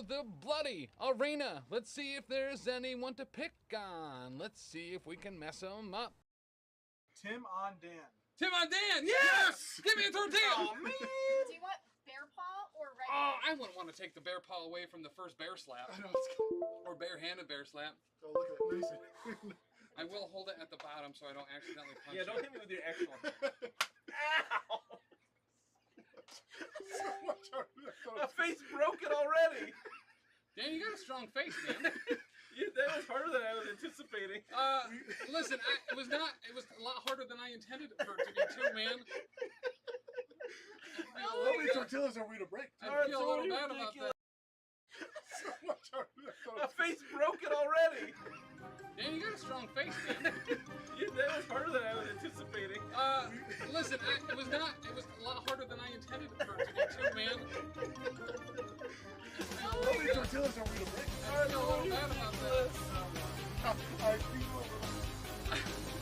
of the bloody arena. Let's see if there's anyone to pick on. Let's see if we can mess them up. Tim on Dan. Tim on Dan, yes! Give me a tortilla! Oh, man! Do you want bear paw or regular? Oh, I wouldn't want to take the bear paw away from the first bear slap. I know it's cool. Or bare-handed bear slap. Oh, look at it. Nice. I will hold it at the bottom so I don't accidentally punch Yeah, don't you. hit me with your actual hand. Ow! So much harder than I thought. My face broken already. Dan, you got a strong face, man. Yeah, that was harder than I was anticipating. Listen, it was a lot harder than I intended it for it to be too, man. How many tortillas are we to break? I feel a little bad about that. So much harder than I thought. My face broken already. Dan, you got a strong face, man. Yeah, that was harder than I was anticipating. Listen, it was a lot harder than I intended it for it to be too, man. How many tortillas are we to break? I feel a little bad about that. I feel I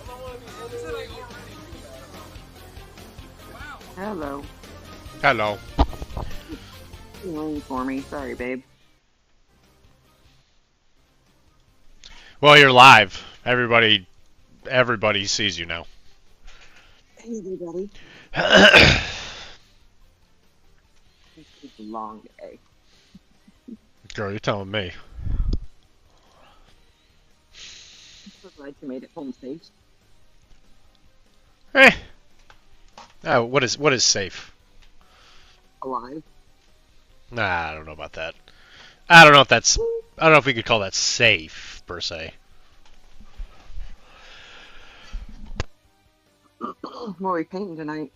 don't want to be I said I already feel bad about it. Wow. Hello. Hello. You're waiting for me. Sorry, babe. Well, you're live. Everybody sees you now. Hey, everybody. It's a long day. Girl, you're telling me. I'm so glad you made it home safe. What is safe? Alive. Nah, I don't know about that. I don't know if we could call that safe per se. What are we painting tonight?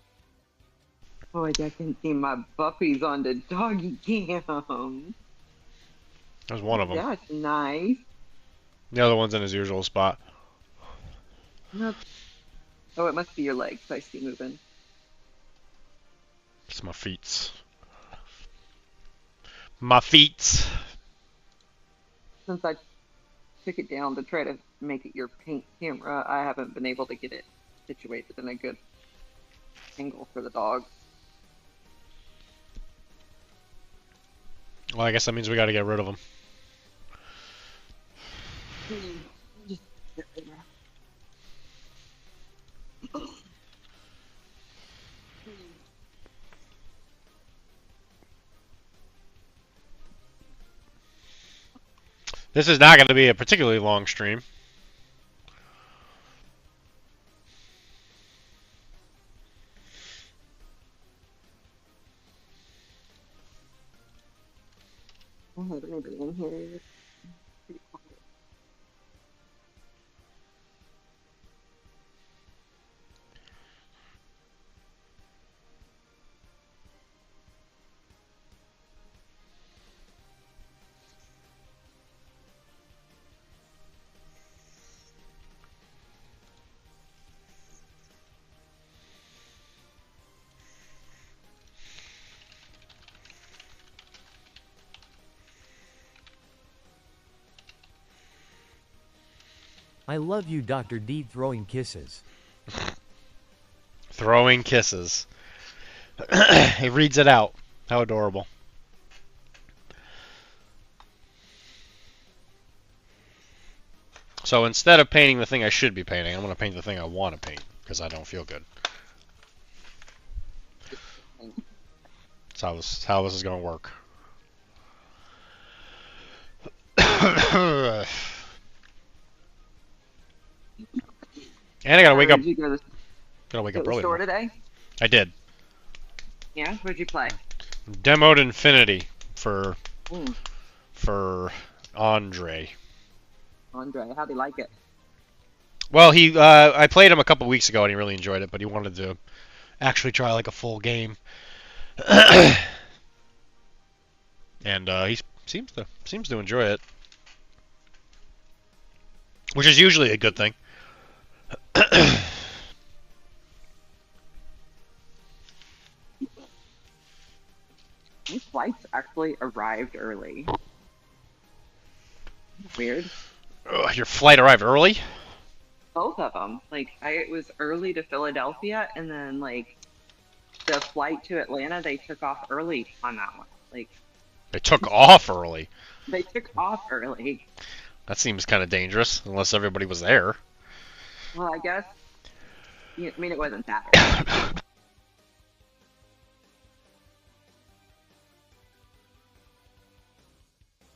Oh, I can see my puppies on the doggy cam. There's one of them. That's nice. The other one's in his usual spot. Yep. Oh, it must be your legs I see moving. It's my feet. My feet. Since I took it down to try to make it your paint camera, I haven't been able to get it situated in a good angle for the dog. Well, I guess that means we got to get rid of them. Just get rid of it. This is not going to be a particularly long stream. I don't have anybody in here. It's pretty quiet. I love you, Dr. D, throwing kisses. Throwing kisses. He reads it out. How adorable. So instead of painting the thing I should be painting, I'm going to paint the thing I want to paint because I don't feel good. That's how this is going to work. And I gotta wake up. Gotta wake up early. Store today? I did. Yeah. What'd you play? Demoed Infinity for Andre. Andre, how'd he like it? Well, I played him a couple weeks ago and he really enjoyed it, but he wanted to actually try like a full game. And he seems to enjoy it, which is usually a good thing. These flights actually arrived early. Weird. Ugh, your flight arrived early? Both of them. Like, it was early to Philadelphia, and then, like, the flight to Atlanta, they took off early on that one. Like, They took off early. They took off early. That seems kind of dangerous, unless everybody was there. Well, I guess. I mean, it wasn't that early.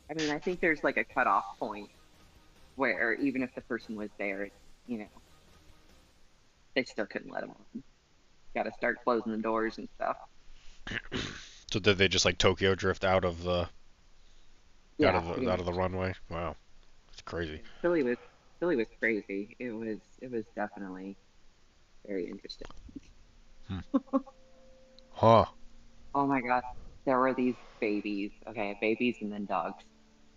I mean, I think there's like a cutoff point where even if the person was there, they still couldn't let them on. Got to start closing the doors and stuff. So did they just like Tokyo drift out of the Yeah, out of the runway? Wow, it's crazy. Philly was crazy. It was definitely very interesting. Huh. Oh my God, there were these babies. Okay, babies and then dogs.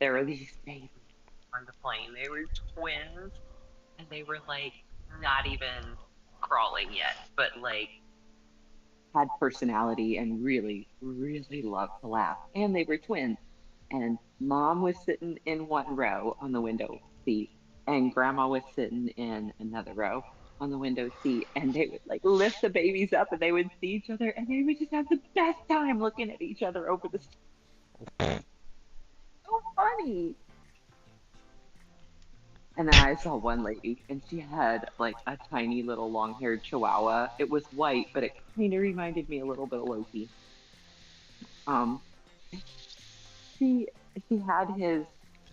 There were these babies on the plane. They were twins, and they were like not even crawling yet, but like had personality and really, really loved to laugh. And they were twins. And mom was sitting in one row on the window seat, and grandma was sitting in another row on the window seat. And they would like lift the babies up, and they would see each other, and they would just have the best time looking at each other over the. So funny. And then I saw one lady, and she had like a tiny little long-haired chihuahua. It was white, but it kind of reminded me a little bit of Loki. She had his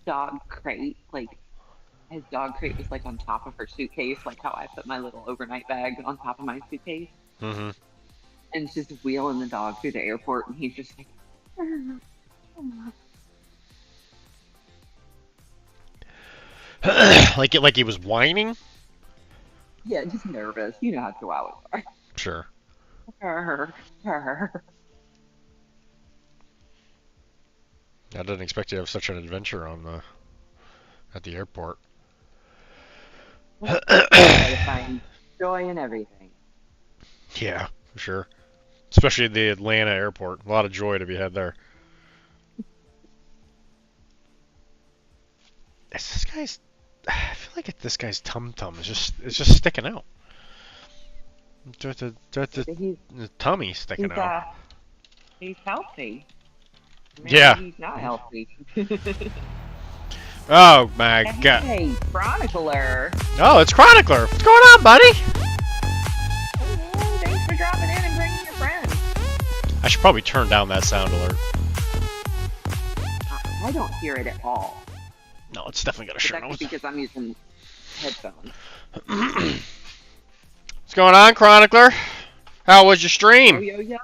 dog crate, like his dog crate was like on top of her suitcase, like how I put my little overnight bag on top of my suitcase. Mm-hmm. And she's just wheeling the dog through the airport, and he's just like. like he was whining? Yeah, just nervous. You know how chihuahuas are. Sure. I didn't expect you to have such an adventure at the airport. Try to find joy in everything. Yeah, for sure. Especially the Atlanta airport. A lot of joy to be had there. I feel like this guy's tum-tum is just sticking out. The tummy's sticking out. He's healthy. Maybe Yeah. He's not healthy. Oh my God. Hey, Chronicler. Oh, it's Chronicler. What's going on, buddy? Oh, thanks for dropping in and bringing your friends. I should probably turn down that sound alert. I don't hear it at all. No, it's definitely got a shirt on. That's because I'm using headphones. What's going on, Chronicler? How was your stream? Yo. Yeah.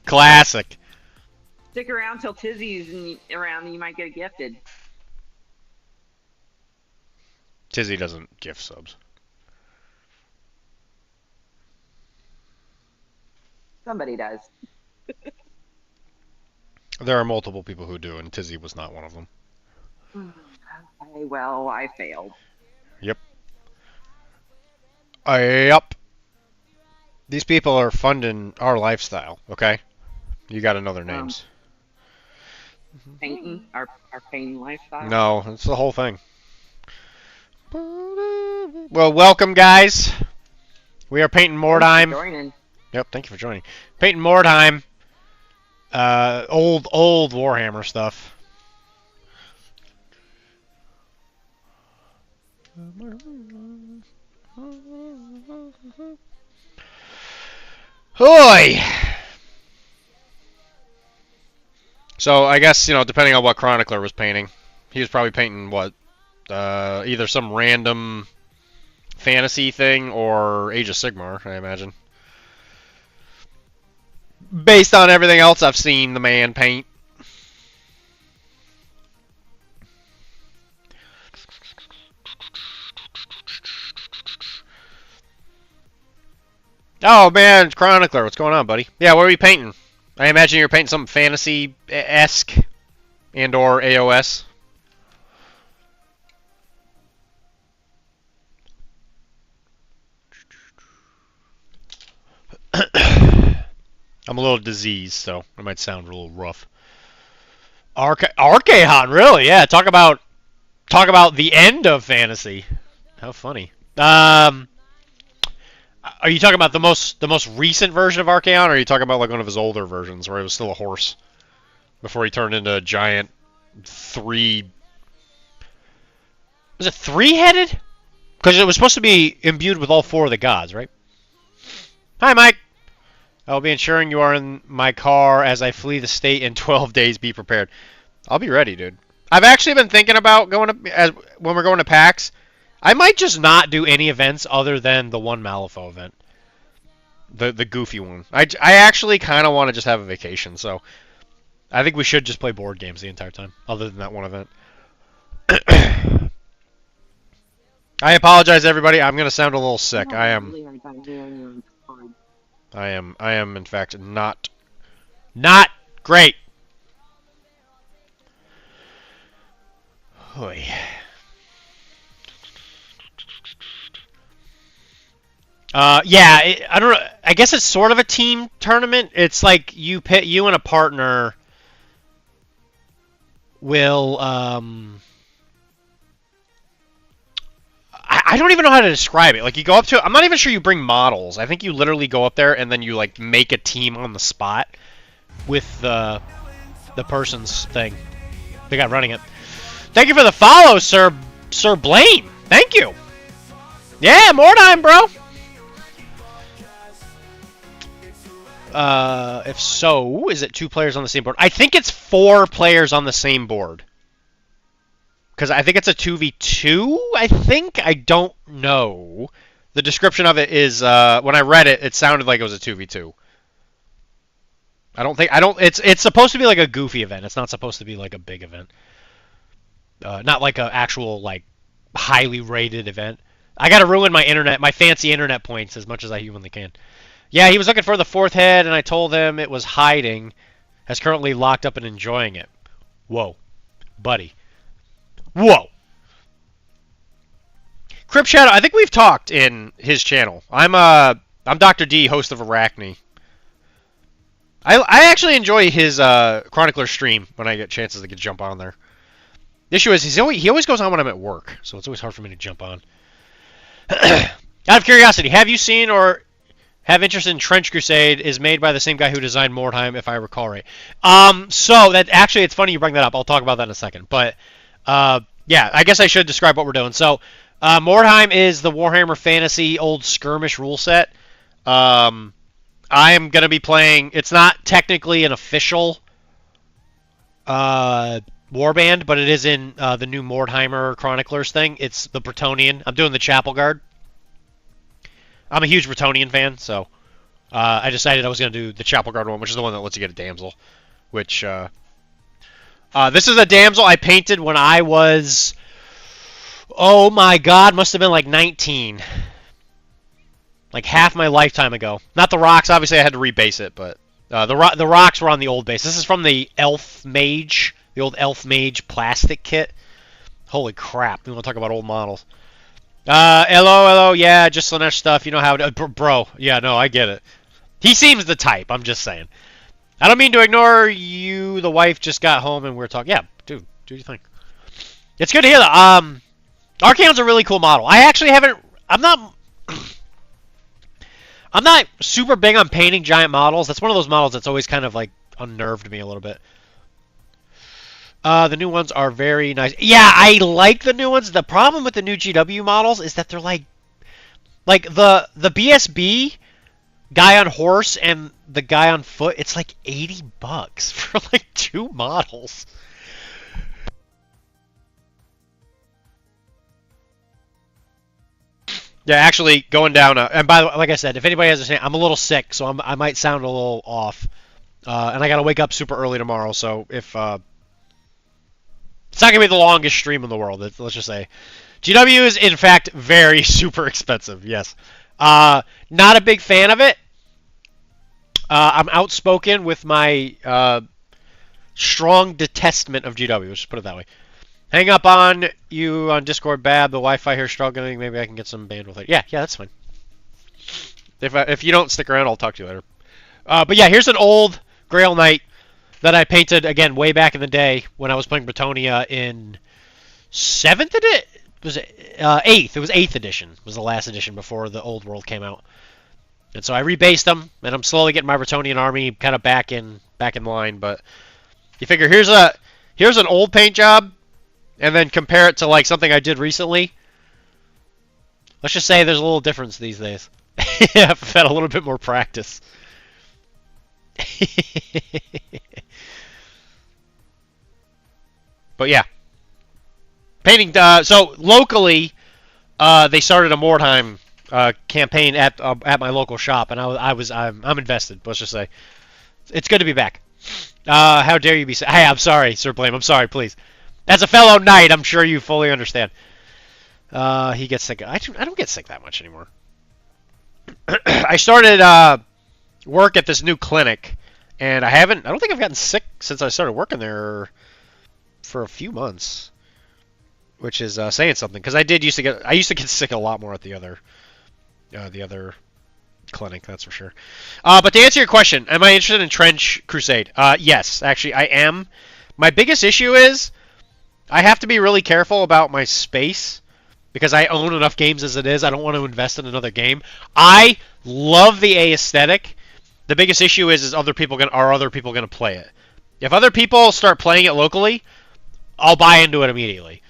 Classic. Stick around till Tizzy's around and you might get gifted. Tizzy doesn't gift subs. Somebody does. There are multiple people who do, and Tizzy was not one of them. Okay, well, I failed. Yep. Yep. These people are funding our lifestyle, okay? You gotta know their names. Painting? Our painting lifestyle? No, it's the whole thing. Well, welcome, guys. We are painting Mordheim. Joining. Yep, thank you for joining. Painting Mordheim. Old Warhammer stuff. Hoy! So I guess, depending on what Chronicler was painting, he was probably painting what? Either some random fantasy thing or Age of Sigmar, I imagine. Based on everything else I've seen the man paint. Oh man, Chronicler, what's going on, buddy? Yeah, what are you painting? I imagine you're painting something fantasy-esque and or AOS. I'm a little diseased, so it might sound a little rough. Archaon, really? Yeah, talk about the end of fantasy. How funny. Are you talking about the most recent version of Archaon, or are you talking about like one of his older versions where he was still a horse before he turned into a giant three? Was it three-headed? Because it was supposed to be imbued with all four of the gods, right? Hi, Mike. I will be ensuring you are in my car as I flee the state in 12 days. Be prepared. I'll be ready, dude. I've actually been thinking about when we're going to PAX. I might just not do any events other than the one Malifaux event. The goofy one. I actually kind of want to just have a vacation, so I think we should just play board games the entire time, other than that one event. I apologize, everybody. I'm going to sound a little sick. I am, in fact, not great. Oy. Yeah, I don't know. I guess it's sort of a team tournament. It's like you and a partner will. I don't even know how to describe it. Like you go up to. I'm not even sure you bring models. I think you literally go up there and then you like make a team on the spot with the person's thing. The guy running it. Thank you for the follow, Sir Blaine. Thank you. Yeah, Mordheim, bro. If so, is it 2 players on the same board? I think it's 4 players on the same board. Because I think it's a 2v2, I think? I don't know. The description of it is, when I read it, it sounded like it was a 2v2. It's supposed to be like a goofy event. It's not supposed to be like a big event. Not like an actual, like, highly rated event. I gotta ruin my fancy internet points as much as I humanly can. Yeah, he was looking for the 4th head, and I told him it was hiding. Has currently locked up and enjoying it. Whoa. Buddy. Whoa. Crip Shadow, I think we've talked in his channel. I'm Dr.D, host of Arachne. I actually enjoy his Chronicler stream when I get chances to jump on there. The issue is he always goes on when I'm at work, so it's always hard for me to jump on. Out of curiosity, have you seen or have interest in Trench Crusade is made by the same guy who designed Mordheim, if I recall right. So that actually, it's funny you bring that up. I'll talk about that in a second. But yeah, I guess I should describe what we're doing. So Mordheim is the Warhammer Fantasy old skirmish rule set. I am going to be playing. It's not technically an official warband, but it is in the new Mordheimer Chroniclers thing. It's the Bretonnian. I'm doing the Chapel Guard. I'm a huge Bretonnian fan, so I decided I was going to do the Chapel Guard one, which is the one that lets you get a damsel. Which, this is a damsel I painted when I was, oh my god, must have been like 19. Like half my lifetime ago. Not the rocks, obviously I had to rebase it, but the rocks were on the old base. This is from the Elf Mage, the old Elf Mage plastic kit. Holy crap, we want to talk about old models. Hello, yeah, just Slanesh stuff, you know how to, bro, yeah, no, I get it. He seems the type, I'm just saying. I don't mean to ignore you, the wife just got home and we're talking, yeah, dude, do your thing. It's good to hear that, Archaon's a really cool model. I actually haven't, I'm not super big on painting giant models. That's one of those models that's always kind of, like, unnerved me a little bit. The new ones are very nice. Yeah, I like the new ones. The problem with the new GW models is that they're like the BSB guy on horse and the guy on foot. It's like $80 for like 2 models. Yeah, actually going down. And by the way, like I said, if anybody has a chance, I'm a little sick, so I might sound a little off. And I gotta wake up super early tomorrow, so if it's not going to be the longest stream in the world, let's just say. GW is, in fact, very super expensive, yes. Not a big fan of it. I'm outspoken with my strong detestment of GW, let's just put it that way. Hang up on you on Discord, Bab. The Wi-Fi here is struggling. Maybe I can get some bandwidth later. Yeah, that's fine. If you don't stick around, I'll talk to you later. But yeah, here's an old Grail Knight that I painted, again, way back in the day when I was playing Bretonnia in 7th edition? Was it 8th? It was 8th edition. Was the last edition before the Old World came out. And so I rebased them, and I'm slowly getting my Bretonian army kind of back in line. But you figure here's an old paint job, and then compare it to like something I did recently. Let's just say there's a little difference these days. I've had a little bit more practice. But yeah, painting. So locally, they started a Mordheim campaign at my local shop, and I'm invested. Let's just say it's good to be back. How dare you be? Hey, I'm sorry, Sir Blame. I'm sorry, please. As a fellow knight, I'm sure you fully understand. He gets sick. I don't get sick that much anymore. I started work at this new clinic, and I don't think I've gotten sick since I started working there for a few months, which is saying something, because I used to get sick a lot more at the other clinic, that's for sure. But to answer your question, am I interested in Trench Crusade? Yes, actually I am. My biggest issue is I have to be really careful about my space, because I own enough games as it is. I don't want to invest in another game. I love the aesthetic. The biggest issue is other people gonna play it? If other people start playing it locally, I'll buy into it immediately,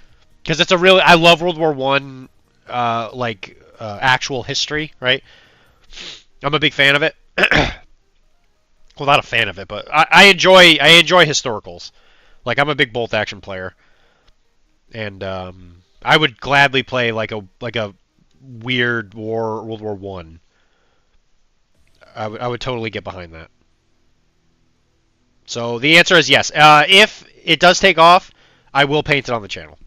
because I love World War One, actual history, right? I'm a big fan of it. Well, not a fan of it, but I enjoy historicals. Like, I'm a big bolt action player, and I would gladly play like a weird World War One. I would totally get behind that. So the answer is yes. If it does take off, I will paint it on the channel.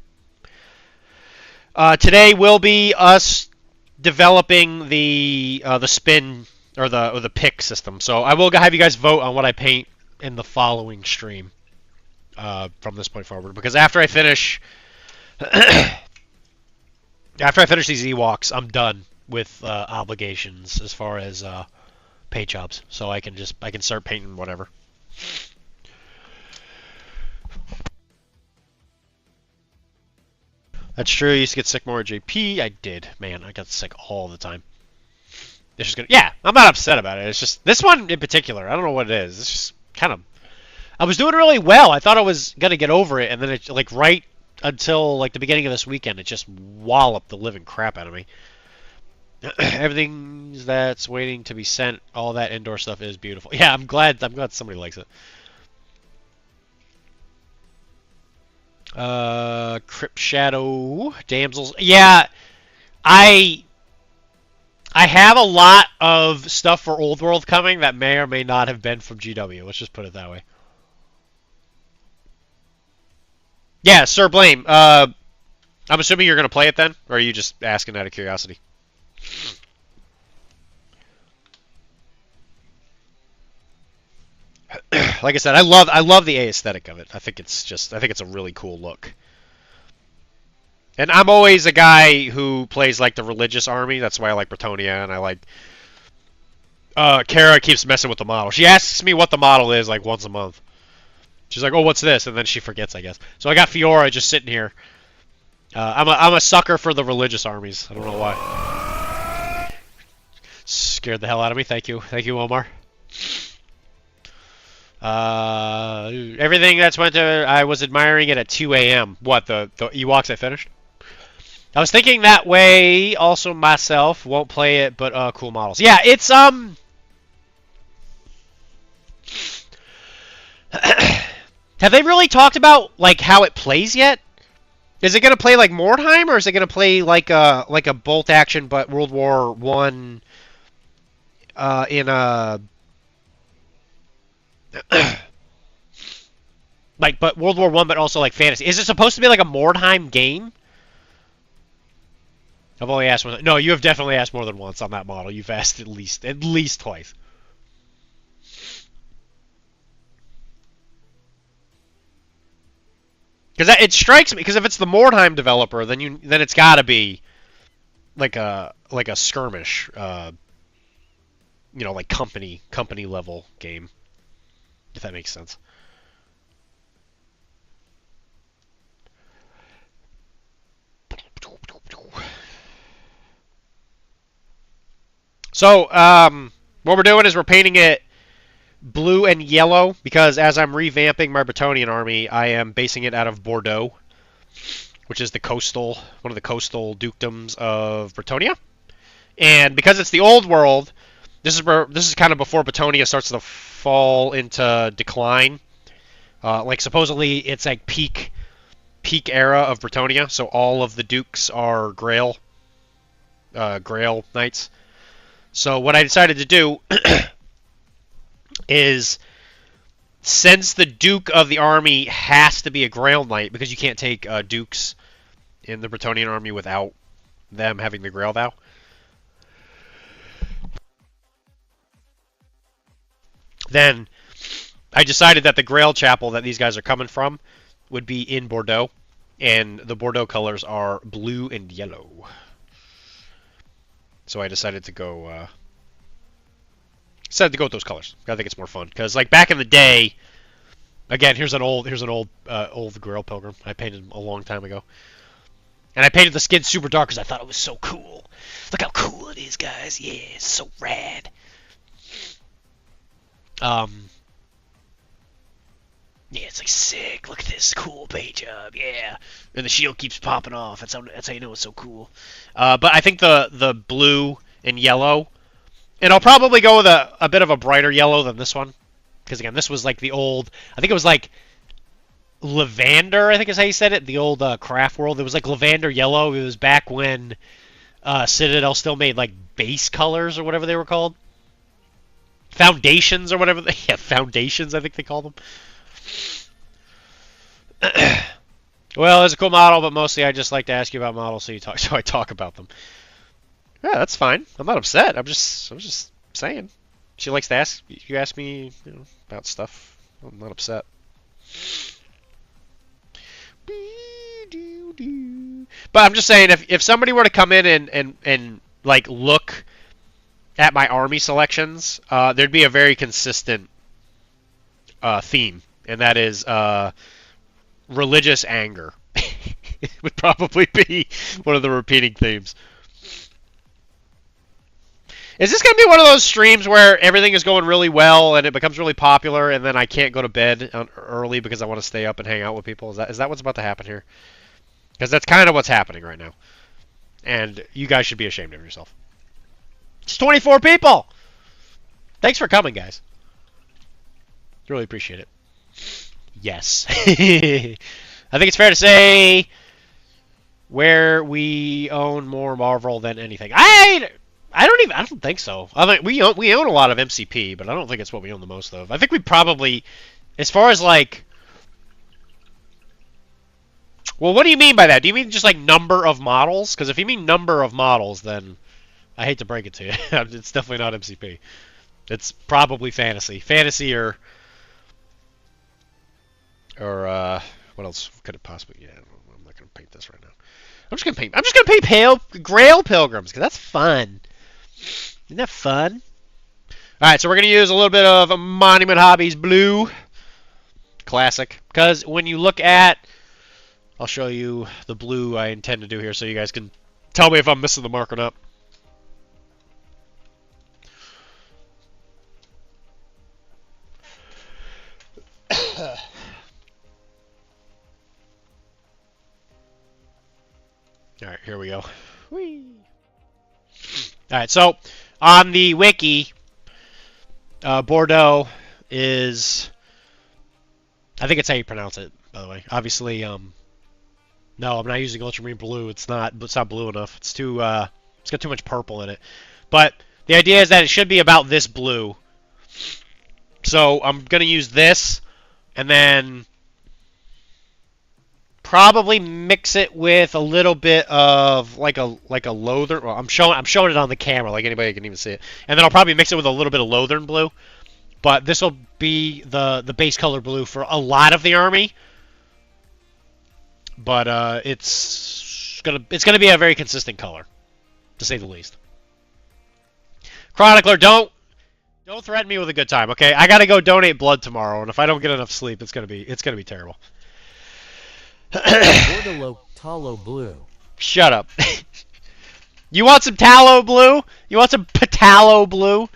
Today will be us developing the spin or the pick system. So I will have you guys vote on what I paint in the following stream from this point forward. Because after I finish these Ewoks, I'm done with obligations as far as paint jobs. So I can start painting whatever. That's true. I used to get sick more at JP. I did. Man, I got sick all the time. It's just yeah, I'm not upset about it. It's just this one in particular. I don't know what it is. It's just kind of. I was doing really well. I thought I was gonna get over it, and then it right until the beginning of this weekend, it just walloped the living crap out of me. Everything that's waiting to be sent, all that indoor stuff is beautiful. Yeah, I'm glad somebody likes it. Crypt Shadow Damsels. Yeah, I have a lot of stuff for Old World coming that may or may not have been from GW. Let's just put it that way. Yeah, Sir Blame. I'm assuming you're going to play it then? Or are you just asking out of curiosity? Like I said, I love the aesthetic of it. I think it's a really cool look. And I'm always a guy who plays like the religious army. That's why I like Bretonia, and I like Kara keeps messing with the model. She asks me what the model is like once a month. She's like, "Oh, what's this?" And then she forgets, I guess. So I got Fiora just sitting here. I'm a sucker for the religious armies. I don't know why. Scared the hell out of me. Thank you, Omar. Everything that's went to. I was admiring it at 2 a.m. What the Ewoks I finished? I was thinking that way. Also, myself won't play it, but cool models. Yeah, it's Have they really talked about like how it plays yet? Is it gonna play like Mordheim, or is it gonna play like a bolt action but World War One in a but World War One, but also like fantasy? Is it supposed to be like a Mordheim game? I've only asked one. No, you have definitely asked more than once on that model. You've asked at least twice. Because it strikes me, because if it's the Mordheim developer, then it's got to be like a skirmish, like company level game, if that makes sense. So, What we're doing is we're painting it blue and yellow because as I'm revamping my Bretonnian army, I am basing it out of Bordeaux, which is one of the coastal dukedoms of Bretonnia. And because it's the old world, this is kind of before Bretonnia starts to fall into decline. Like supposedly it's like peak era of Bretonnia, so all of the dukes are Grail knights. So what I decided to do is, since the Duke of the army has to be a Grail Knight, because you can't take Dukes in the Bretonnian army without them having the Grail Vow, then I decided that the Grail Chapel that these guys are coming from would be in Bordeaux, and the Bordeaux colors are blue and yellow. So I decided to go with those colors. I think it's more fun because, like, back in the day, again, here's an old Grail Pilgrim I painted a long time ago, and I painted the skin super dark because I thought it was so cool. Look how cool it is, guys! Yeah, it's so rad. Yeah, it's like sick. Look at this cool paint job. Yeah, and the shield keeps popping off. That's how you know it's so cool. But I think the blue and yellow, and I'll probably go with a bit of a brighter yellow than this one, because again, this was like the old. I think it was like lavender. I think is how you said it. The old craft world. It was like lavender yellow. It was back when Citadel still made like base colors or whatever they were called. Foundations or whatever. Yeah, foundations. I think they called them. Well, it's a cool model, but mostly I just like to ask you about models, so I talk about them. Yeah, that's fine. I'm not upset. I'm just saying. She likes to ask. You ask me, about stuff. I'm not upset. But I'm just saying, if somebody were to come in and like look at my army selections, there'd be a very consistent theme. And that is religious anger. It would probably be one of the repeating themes. Is this going to be one of those streams where everything is going really well and it becomes really popular and then I can't go to bed early because I want to stay up and hang out with people? Is that what's about to happen here? Because that's kind of what's happening right now. And you guys should be ashamed of yourself. It's 24 people! Thanks for coming, guys. Really appreciate it. Yes. I think it's fair to say where we own more Marvel than anything. I don't think so. I mean, we own a lot of MCP, but I don't think it's what we own the most of. I think we probably, as far as like, well, what do you mean by that? Do you mean just like number of models? Because if you mean number of models, then I hate to break it to you. It's definitely not MCP. It's probably fantasy. Fantasy or what else could it possibly? Yeah, I'm not gonna paint this right now. I'm just gonna paint pale Grail Pilgrims because that's fun. Isn't that fun? All right, so we're gonna use a little bit of Monument Hobbies blue, classic. Because when you look at, I'll show you the blue I intend to do here, so you guys can tell me if I'm missing the mark or not. All right, here we go. Whee. All right, so on the wiki, Bordeaux is, I think it's how you pronounce it, by the way. Obviously, no, I'm not using ultramarine blue. It's not blue enough. It's got too much purple in it. But the idea is that it should be about this blue. So I'm gonna use this, and then probably mix it with a little bit of like a Lothern. Well, I'm showing it on the camera, like anybody can even see it. And then I'll probably mix it with a little bit of Lothern blue. But this will be the base color blue for a lot of the army. But it's gonna be a very consistent color, to say the least. Chronicler, don't threaten me with a good time, okay? I gotta go donate blood tomorrow, and if I don't get enough sleep, it's gonna be terrible. Bordeaux tallow blue. Shut up. You want some tallow blue? You want some Patalo blue?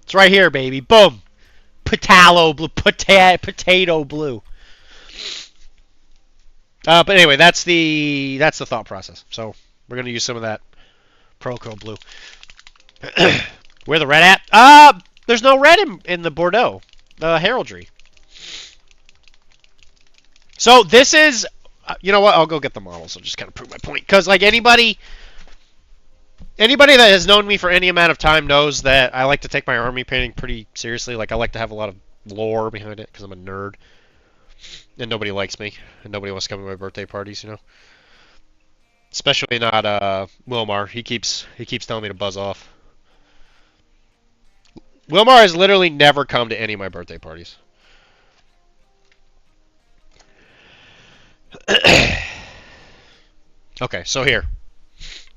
It's right here, baby. Boom. Potato blue. But anyway, that's the thought process. So we're gonna use some of that Proco blue. Where the red at? There's no red in the Bordeaux heraldry. So this is, you know what? I'll go get the models. I'll just kind of prove my point. Because like anybody that has known me for any amount of time knows that I like to take my army painting pretty seriously. Like I like to have a lot of lore behind it because I'm a nerd. And nobody likes me. And nobody wants to come to my birthday parties, you know. Especially not Wilmar. He keeps telling me to buzz off. Wilmar has literally never come to any of my birthday parties. Okay, so here.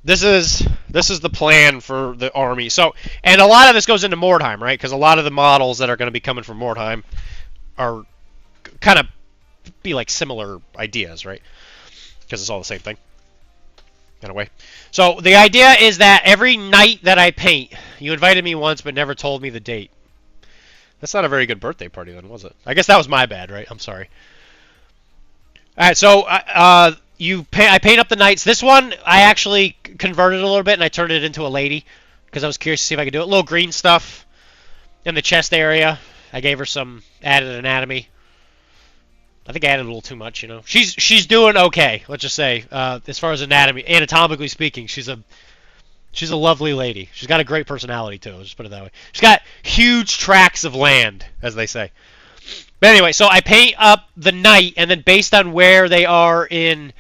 This is the plan for the army. So, and a lot of this goes into Mordheim, right? Because a lot of the models that are going to be coming from Mordheim are kind of be like similar ideas, right? Because it's all the same thing. In a way. So the idea is that every night that I paint, you invited me once but never told me the date. That's not a very good birthday party then, was it? I guess that was my bad, right? I'm sorry. Alright, so I paint up the nights. This one, I actually converted a little bit and I turned it into a lady because I was curious to see if I could do it. Little green stuff in the chest area. I gave her some added anatomy. I think I added a little too much, you know. She's doing okay, let's just say. As far as anatomically speaking, she's a lovely lady. She's got a great personality too. I'll just put it that way. She's got huge tracts of land, as they say. But anyway, so I paint up the knight, and then based on where they are in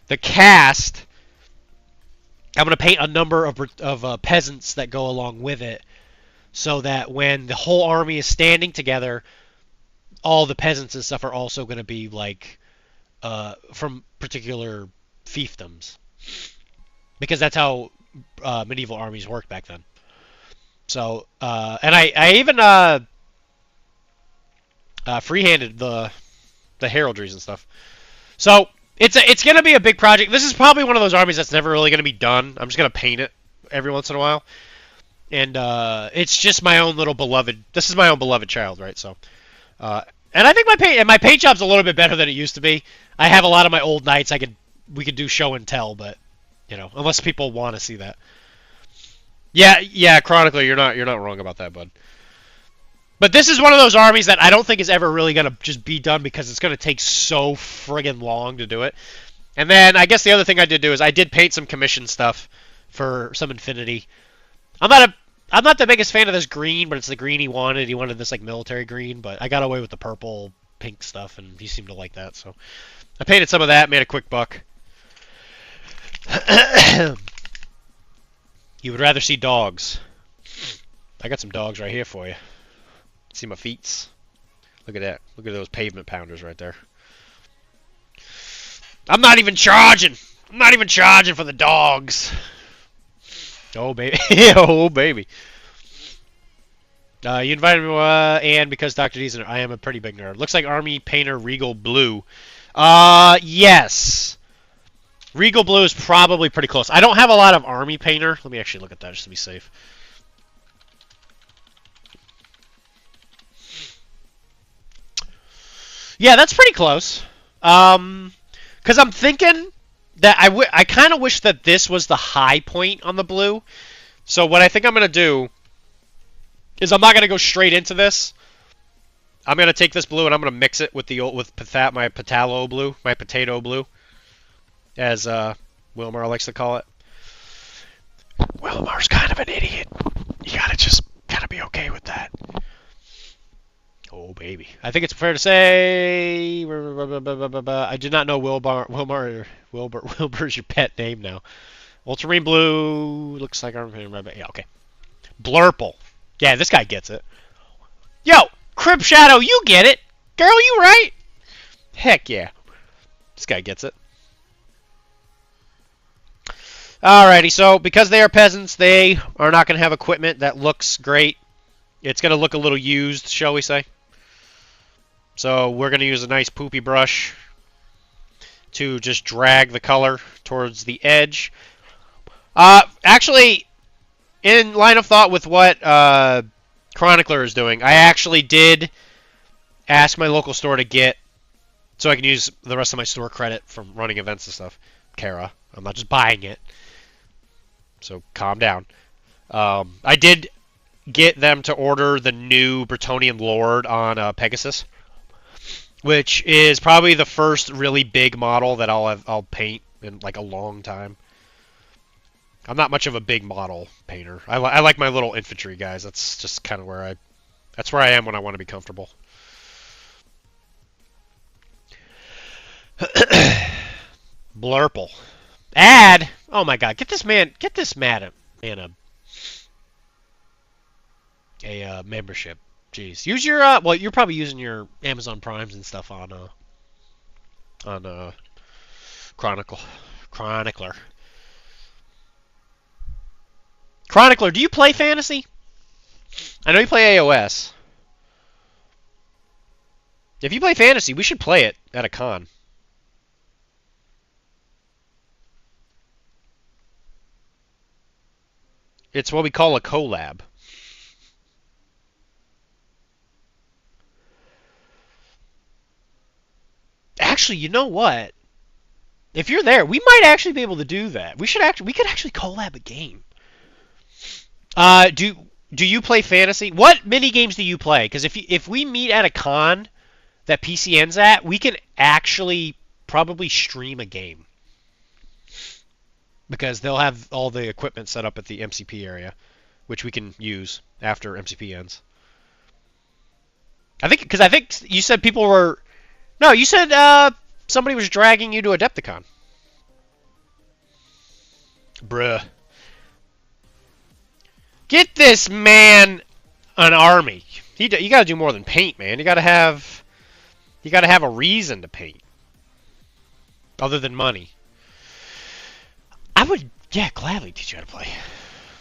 the cast, I'm going to paint a number of peasants that go along with it, so that when the whole army is standing together, all the peasants and stuff are also going to be like from particular fiefdoms, because that's how medieval armies worked back then. So and I even freehanded the heraldries and stuff. So it's going to be a big project. This is probably one of those armies that's never really going to be done. I'm just going to paint it every once in a while, and it's just my own little beloved. This is my own beloved child, right? So. And I think my paint job's a little bit better than it used to be. I have a lot of my old knights. We could do show and tell, but you know, unless people want to see that. Yeah, Chronicler, you're not wrong about that, bud. But this is one of those armies that I don't think is ever really gonna just be done because it's gonna take so friggin' long to do it. And then I guess the other thing I did do is I did paint some commission stuff for some Infinity. I'm not the biggest fan of this green, but it's the green he wanted. He wanted this like military green, but I got away with the purple, pink stuff, and he seemed to like that. So I painted some of that, made a quick buck. You would rather see dogs. I got some dogs right here for you. See my feets? Look at that. Look at those pavement pounders right there. I'm not even charging. I'm not even charging for the dogs. Oh, baby. Oh, baby. You invited me, and because Dr.D's I am a pretty big nerd. Looks like Army Painter Regal Blue. Yes. Regal Blue is probably pretty close. I don't have a lot of Army Painter. Let me actually look at that just to be safe. Yeah, that's pretty close. Because I'm thinking that I kind of wish that this was the high point on the blue. So what I think I'm going to do is I'm not going to go straight into this. I'm going to take this blue and I'm going to mix it with my potato blue, as Wilmar likes to call it. Wilmar's kind of an idiot. You got to just kind of be okay with that. Oh, baby. I think it's fair to say... I did not know Wilbur's your pet name now. Ultramarine Blue... Looks like I'm... Yeah, okay. Blurple. Yeah, this guy gets it. Yo! Crib Shadow, you get it! Girl, you right? Heck yeah. This guy gets it. Alrighty, so because they are peasants, they are not going to have equipment that looks great. It's going to look a little used, shall we say. So we're going to use a nice poopy brush to just drag the color towards the edge. Actually, in line of thought with what Chronicler is doing. I actually did ask my local store to get, so I can use the rest of my store credit from running events and stuff. Kara, I'm not just buying it. So calm down. I did get them to order the new Bretonnian Lord on Pegasus, which is probably the first really big model that I'll paint in like a long time. I'm not much of a big model painter. I like my little infantry guys. That's just kind of where I am when I want to be comfortable. Blurple. Ad. Oh my God. Get this man a membership. Jeez. Use your well, you're probably using your Amazon Primes and stuff on Chronicler. Chronicler, do you play fantasy? I know you play AOS. If you play fantasy, we should play it at a con. It's what we call a collab. Actually, you know what? If you're there, we might actually be able to do that. We could actually collab a game. Do you play fantasy? What mini games do you play? Because if we meet at a con that PCN's at, we can actually probably stream a game. Because they'll have all the equipment set up at the MCP area, which we can use after MCP ends. I think you said people were... No, you said somebody was dragging you to Adepticon. Bruh. Get this man an army. You got to do more than paint, man. You got to have a reason to paint, other than money. I would, yeah, gladly teach you how to play.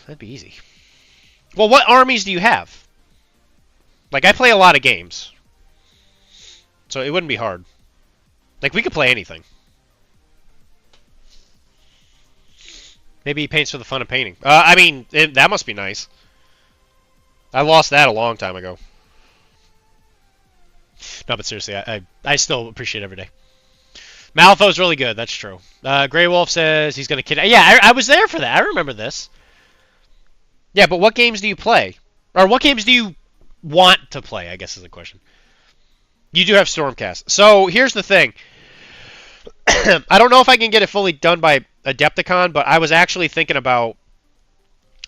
That'd be easy. Well, what armies do you have? Like, I play a lot of games, so it wouldn't be hard. Like, we could play anything. Maybe he paints for the fun of painting. I mean, that must be nice. I lost that a long time ago. No, but seriously, I still appreciate every day. Malifaux's really good, that's true. Grey Wolf says he's going to kid... Yeah, I was there for that. I remember this. Yeah, but what games do you play? Or what games do you want to play, I guess is the question. You do have Stormcast. So, here's the thing. I don't know if I can get it fully done by Adepticon, but I was actually thinking about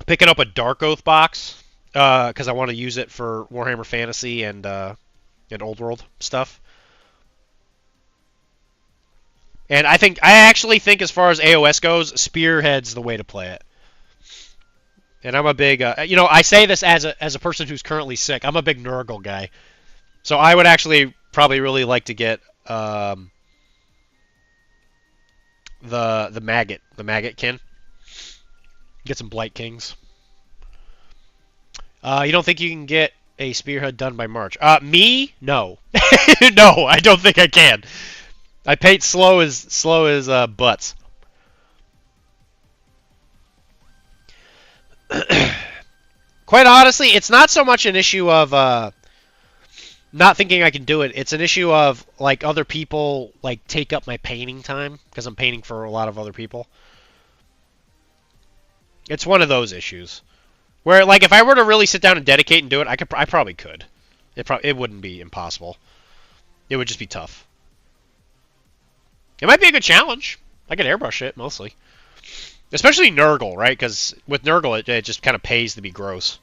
picking up a Dark Oath box because I want to use it for Warhammer Fantasy and Old World stuff. And I actually think as far as AOS goes, Spearhead's the way to play it. And I'm a big, I say this as a person who's currently sick. I'm a big Nurgle guy, so I would actually probably really like to get the maggot kin. Get some Blight Kings. You don't think you can get a Spearhead done by March? Me? No. No, I don't think I can. I paint slow as butts. Quite honestly, it's not so much an issue of not thinking I can do it. It's an issue of like other people like take up my painting time because I'm painting for a lot of other people. It's one of those issues where like if I were to really sit down and dedicate and do it, I probably could. It wouldn't be impossible. It would just be tough. It might be a good challenge. I could airbrush it mostly. Especially Nurgle, right? Because with Nurgle, it just kind of pays to be gross.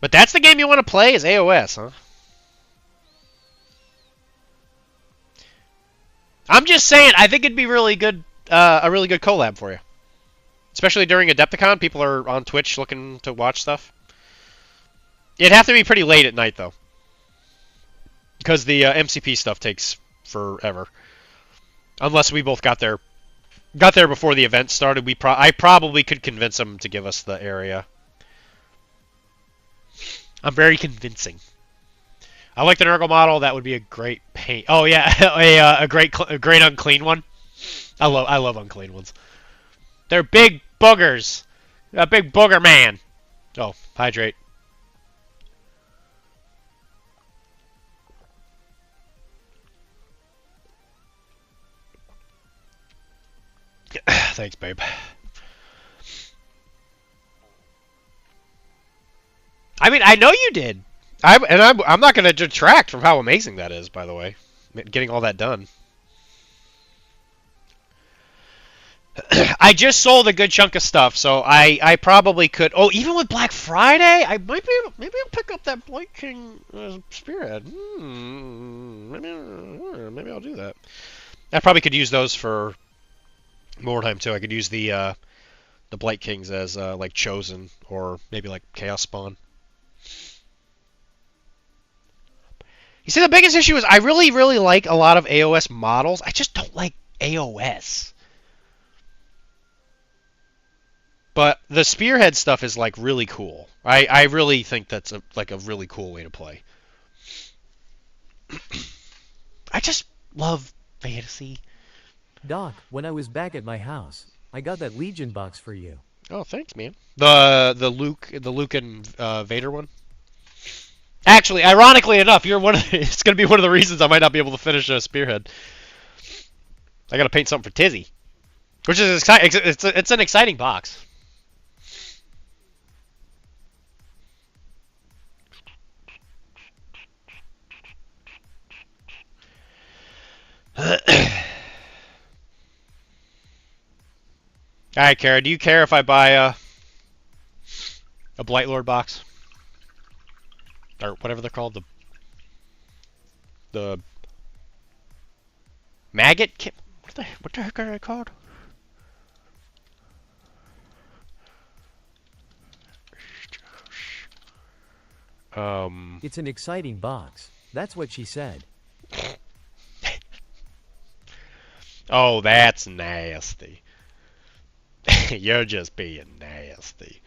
But that's the game you want to play is AOS, huh? I'm just saying, I think it'd be really good, a really good collab for you. Especially during Adepticon, people are on Twitch looking to watch stuff. It'd have to be pretty late at night, though. Because the MCP stuff takes forever. Unless we both got there before the event started, I probably could convince them to give us the area. I'm very convincing. I like the Nurgle model. That would be a great paint. Oh yeah, a great unclean one. I love unclean ones. They're big boogers. A big booger man. Oh, hydrate. Thanks, babe. I mean, I know you did. I'm not going to detract from how amazing that is, by the way. Getting all that done. I just sold a good chunk of stuff, so I probably could. Oh, even with Black Friday, I might be able, maybe I'll pick up that Blight King Spearhead. Maybe I'll do that. I probably could use those for Mordheim too. I could use the Blight Kings as like Chosen or maybe like Chaos Spawn. You see, the biggest issue is I really like a lot of AOS models. I just don't like AOS. But the Spearhead stuff is like really cool. I really think that's a really cool way to play. I just love fantasy. Doc, when I was back at my house, I got that Legion box for you. Oh, thanks, man. The Luke and Vader one. Actually, ironically enough, it's gonna be one of the reasons I might not be able to finish a Spearhead. I gotta paint something for Tizzy, which is exciting. It's an exciting box. Alright, Kara, do you care if I buy a Blightlord box? Or whatever they're called, the Maggot kit? What the heck are they called? It's an exciting box. That's what she said. Oh, that's nasty. You're just being nasty.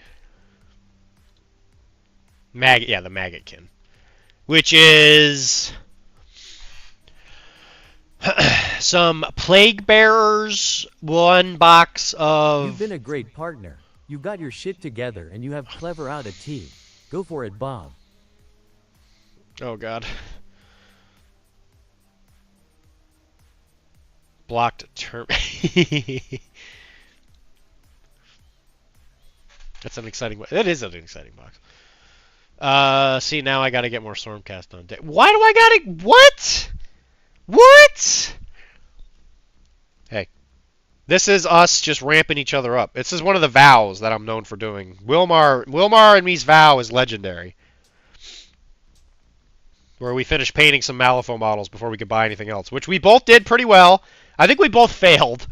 Yeah, the Maggotkin. Which is some Plague Bearers, one box of... You've been a great partner. You got your shit together and you have clever out of tea. Go for it, Bob. Oh, God. Blocked term. That's an exciting box. That is an exciting box. See, now I gotta get more Stormcast on deck. Why do I gotta... What? What? Hey. This is us just ramping each other up. This is one of the vows that I'm known for doing. Wilmar and me's vow is legendary. Where we finished painting some Malifaux models before we could buy anything else. Which we both did pretty well. I think we both failed,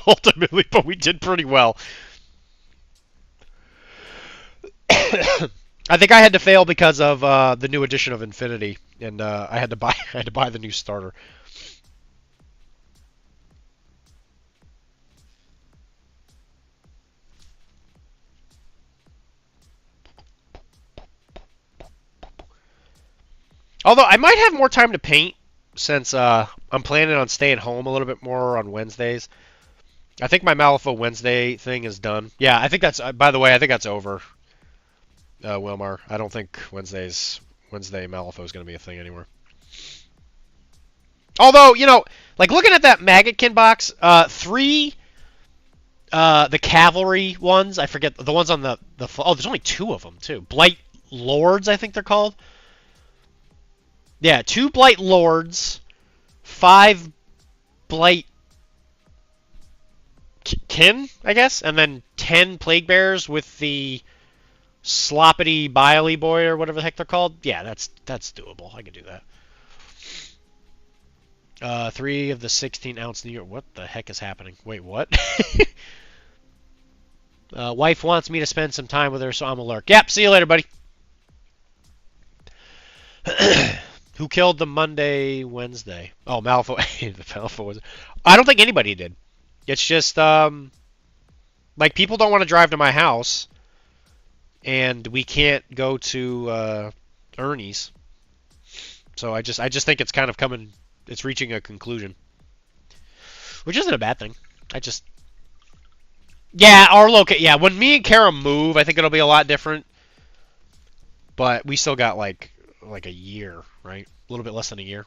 ultimately, but we did pretty well. I think I had to fail because of the new edition of Infinity, and I had to buy the new starter. Although I might have more time to paint since I'm planning on staying home a little bit more on Wednesdays. I think my Malifaux Wednesday thing is done. Yeah, I think that's. By the way, I think that's over. Wilmar, I don't think Wednesday Malifaux is going to be a thing anymore. Although, you know, like looking at that Maggotkin box, the cavalry ones, I forget the ones on the oh, there's only 2 of them too. Blight Lords, I think they're called. Yeah, 2 Blight Lords, 5 Blight Kin, I guess, and then 10 Plague Bearers with the Sloppity Biley Boy or whatever the heck they're called. Yeah, that's doable. I can do that. 3 of the 16-ounce New York. What the heck is happening? Wait, what? Wife wants me to spend some time with her, so I'm a lurk. Yep, see you later, buddy. Who killed the Wednesday? Oh, Malifaux. The Malifaux was. I don't think anybody did. It's just like people don't want to drive to my house, and we can't go to Ernie's. So I just think it's kind of coming. It's reaching a conclusion, which isn't a bad thing. Yeah, our locate. Yeah, when me and Kara move, I think it'll be a lot different. but we still got like a year, right? A little bit less than a year.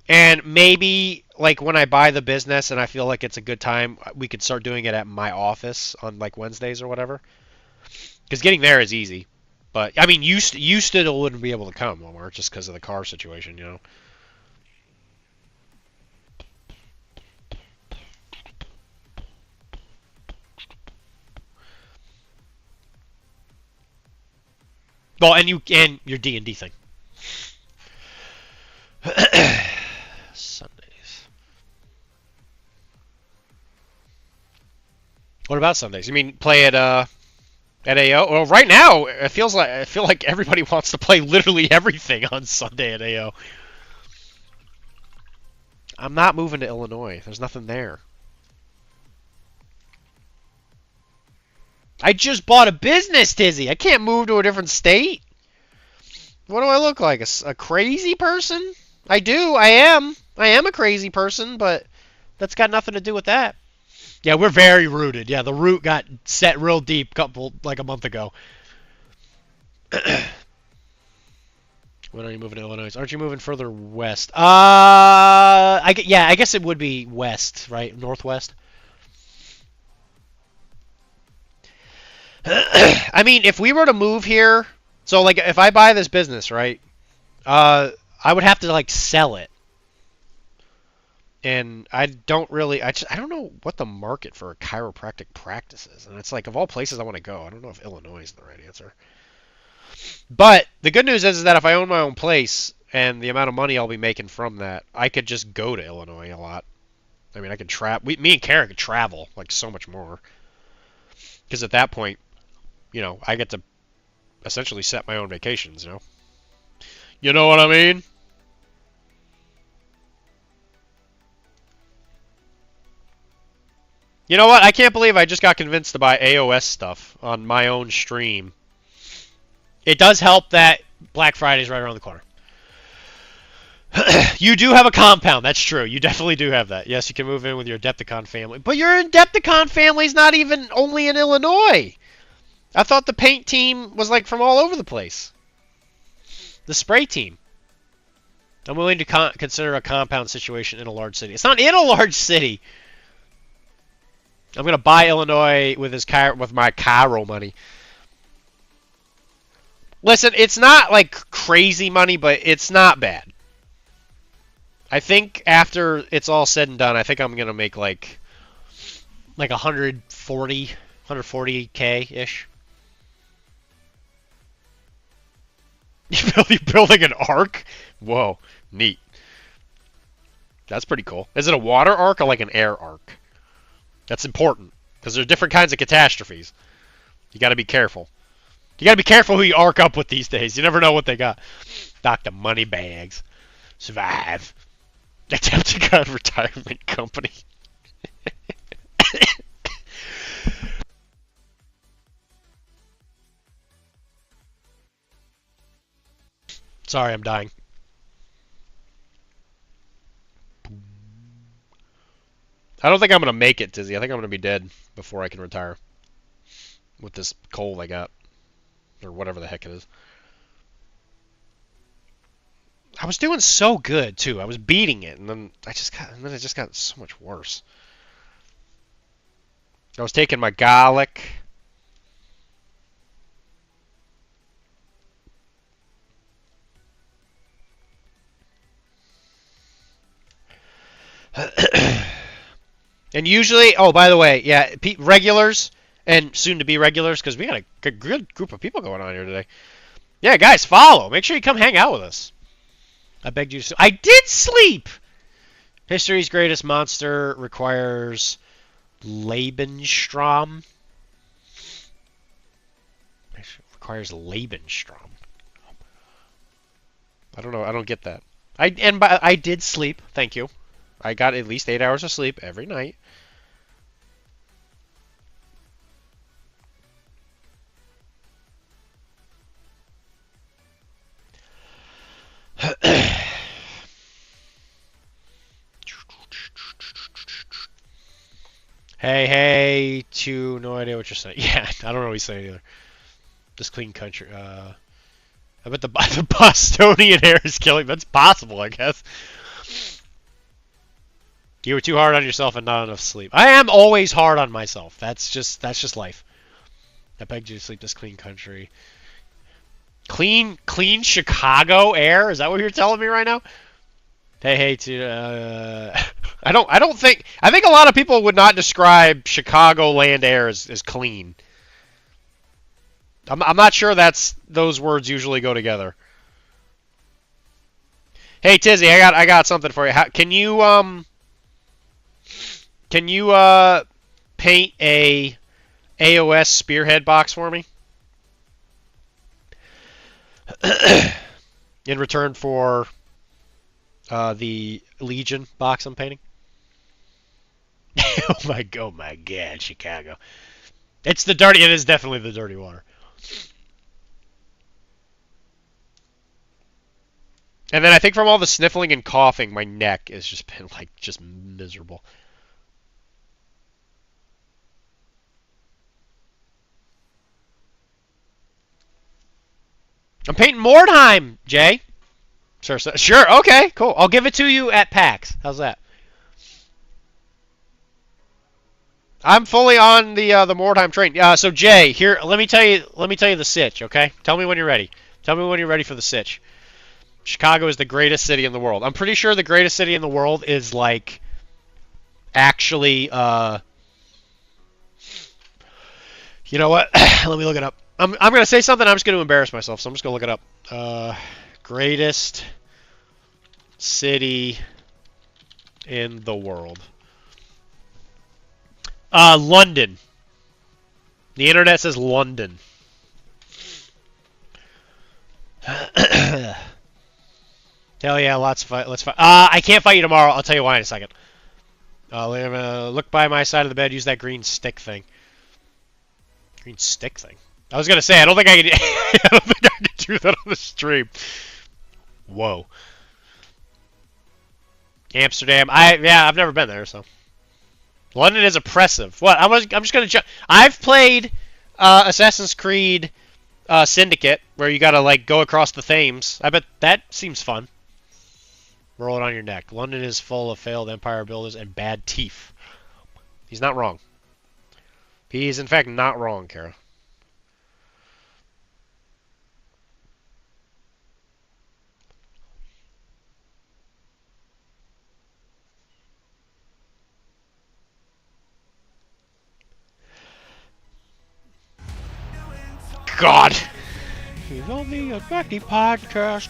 And maybe like when I buy the business and I feel like it's a good time, we could start doing it at my office on like Wednesdays or whatever. Because getting there is easy. But I mean, you still wouldn't be able to come, Omar, just because of the car situation, you know. Well, and your D&D thing. Sundays. What about Sundays? You mean play at AO? Well, right now I feel like everybody wants to play literally everything on Sunday at AO. I'm not moving to Illinois. There's nothing there. I just bought a business, Dizzy. I can't move to a different state. What do I look like? A crazy person? I do. I am. I am a crazy person, but that's got nothing to do with that. Yeah, we're very rooted. Yeah, the root got set real deep like a month ago. When are you moving to Illinois? Aren't you moving further west? I guess it would be west, right? Northwest. I mean, if we were to move here, so like if I buy this business, right? I would have to like sell it. And I don't know what the market for a chiropractic practice is. And it's like, of all places I want to go, I don't know if Illinois is the right answer. But the good news is that if I own my own place and the amount of money I'll be making from that, I could just go to Illinois a lot. I mean, I could me and Kara could travel like so much more. Because at that point, you know, I get to essentially set my own vacations, you know? You know what I mean? You know what? I can't believe I just got convinced to buy AOS stuff on my own stream. It does help that Black Friday's right around the corner. You do have a compound. That's true. You definitely do have that. Yes, you can move in with your Adepticon family. But your Adepticon family's not even only in Illinois. I thought the paint team was like from all over the place. The spray team. I'm willing to consider a compound situation in a large city. It's not in a large city. I'm gonna buy Illinois with my Cairo money. Listen, it's not like crazy money, but it's not bad. I think after it's all said and done, I think I'm gonna make like 140k ish. You're building an ark? Whoa, neat. That's pretty cool. Is it a water ark or like an air ark? That's important, because there are different kinds of catastrophes. You got to be careful. You got to be careful who you arc up with these days. You never know what they got. Dr. Moneybags. Survive. Adepticon retirement company. Sorry, I'm dying. I don't think I'm going to make it, Tizzy. I think I'm going to be dead before I can retire. With this cold I got. Or whatever the heck it is. I was doing so good, too. I was beating it, and then it just got so much worse. I was taking my garlic. And usually, oh, by the way, yeah, regulars and soon-to-be regulars, because we got a good group of people going on here today. Yeah, guys, follow. Make sure you come hang out with us. I begged you to. I did sleep! History's greatest monster requires Lebensstrom. Requires Lebensstrom. I don't know. I don't get that. I did sleep. Thank you. I got at least 8 hours of sleep every night. Hey, to no idea what you're saying. Yeah, I don't know what he's saying either. This clean country. I bet the Bostonian air is killing. That's possible, I guess. You were too hard on yourself and not enough sleep. I am always hard on myself. That's just life. I begged you to sleep this clean country. Clean Chicago air? Is that what you're telling me right now? Hey, I think a lot of people would not describe Chicagoland air as clean. I'm not sure those words usually go together. Hey Tizzy, I got something for you. Can you paint a AOS spearhead box for me? In return for the Legion box I'm painting. oh my god, Chicago. It is definitely the dirty water. And then I think from all the sniffling and coughing, my neck has just been just miserable. I'm painting Mordheim, Jay. Sure, okay, cool. I'll give it to you at PAX. How's that? I'm fully on the Mordheim train. So Jay, here, let me tell you the sitch, okay? Tell me when you're ready. Tell me when you're ready for the sitch. Chicago is the greatest city in the world. I'm pretty sure the greatest city in the world is actually you know what? Let me look it up. I'm going to say something, I'm just going to embarrass myself, so I'm just going to look it up. Greatest city in the world. London. The internet says London. Hell yeah, let's fight. I can't fight you tomorrow. I'll tell you why in a second. Look by my side of the bed. Use that green stick thing. Green stick thing. I was gonna say I don't think I can. I don't think I can do that on the stream. Whoa. Amsterdam. I've never been there, so. London is oppressive. What? I'm just gonna jump. I've played Assassin's Creed Syndicate, where you gotta go across the Thames. I bet that seems fun. Roll it on your neck. London is full of failed empire builders and bad teeth. He's not wrong. He is in fact not wrong, Kara. God. He's only a Bucky podcast.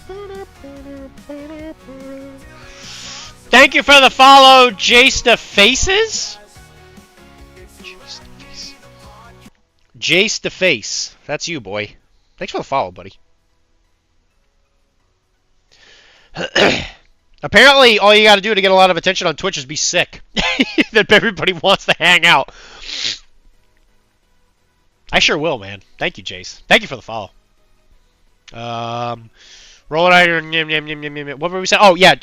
Thank you for the follow, Jace the Faces. Jace the Face. That's you, boy. Thanks for the follow, buddy. Apparently, all you got to do to get a lot of attention on Twitch is be sick. That everybody wants to hang out. I sure will, man. Thank you, Jace. Thank you for the follow. Roll it out. What were we saying? Oh, yeah.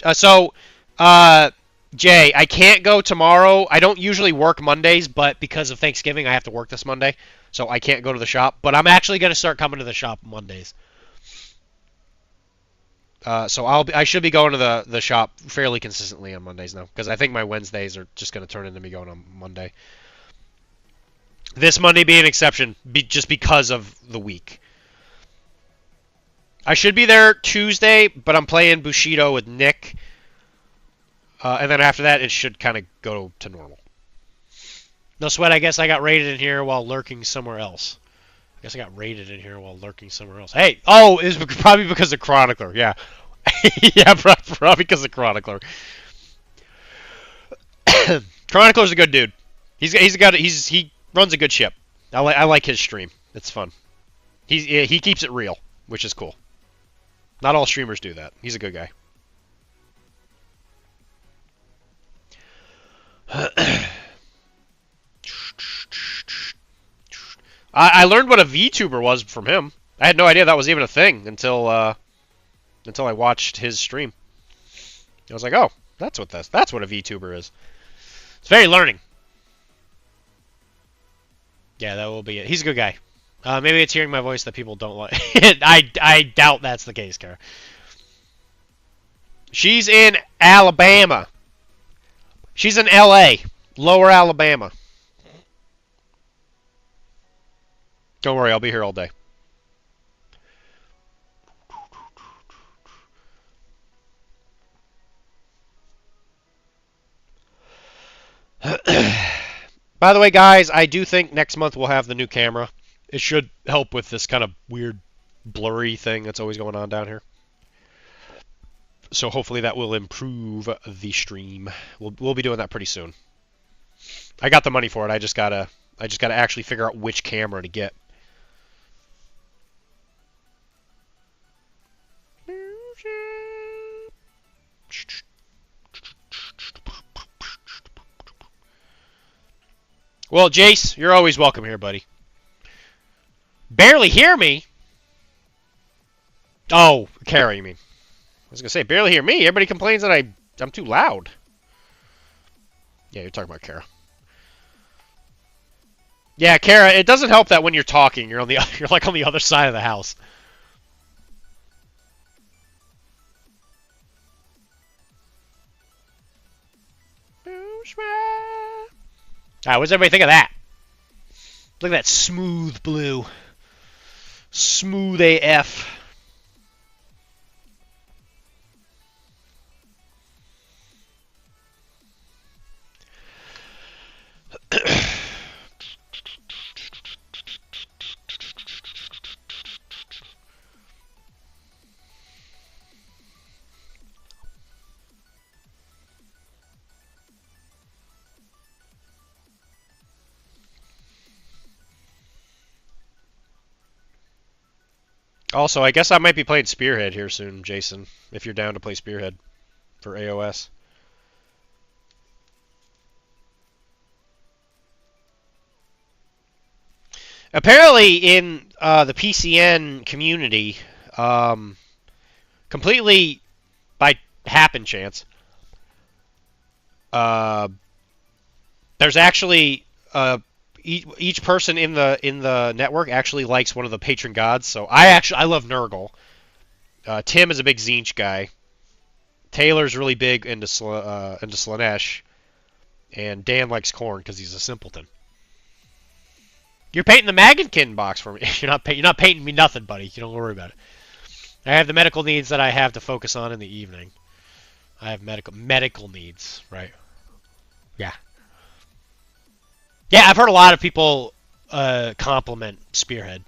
Jay, I can't go tomorrow. I don't usually work Mondays, but because of Thanksgiving, I have to work this Monday. So I can't go to the shop. But I'm actually going to start coming to the shop Mondays. So I should be going to the shop fairly consistently on Mondays now. Because I think my Wednesdays are just going to turn into me going on Monday. This Monday being an exception, just because of the week. I should be there Tuesday, but I'm playing Bushido with Nick. And then after that, it should kind of go to normal. No sweat, I guess I got raided in here while lurking somewhere else. Hey! Oh, it's probably because of Chronicler, yeah. Yeah, probably because of Chronicler. Chronicler's a good dude. He runs a good ship. I like his stream. It's fun. He keeps it real, which is cool. Not all streamers do that. He's a good guy. I learned what a VTuber was from him. I had no idea that was even a thing until I watched his stream. I was like, oh, that's what a VTuber is. It's very learning. Yeah, that will be it. He's a good guy. Maybe it's hearing my voice that people don't like. I doubt that's the case, Kara. She's in Alabama. She's in L.A., Lower Alabama. Don't worry, I'll be here all day. By the way, guys, I do think next month we'll have the new camera. It should help with this kind of weird blurry thing that's always going on down here. So hopefully that will improve the stream. We'll be doing that pretty soon. I got the money for it. I just gotta actually figure out which camera to get. Well, Jace, you're always welcome here, buddy. Barely hear me? Oh, Kara, you mean? I was going to say, barely hear me. Everybody complains that I'm too loud. Yeah, you're talking about Kara. Yeah, Kara, it doesn't help that when you're talking, you're like on the other side of the house. What does everybody think of that? Look at that smooth blue. Smooth AF. Also, I guess I might be playing Spearhead here soon, Jason, if you're down to play Spearhead for AOS. Apparently, in the PCN community, completely by happen chance, there's actually each person in the network actually likes one of the patron gods. So I love Nurgle. Tim is a big Tzeentch guy. Taylor's really big into Slaanesh, and Dan likes Khorne because he's a simpleton. You're painting the Maggotkin box for me. You're not painting me nothing, buddy. You don't worry about it. I have the medical needs that I have to focus on in the evening. I have medical needs, right? Yeah. Yeah, I've heard a lot of people compliment Spearhead.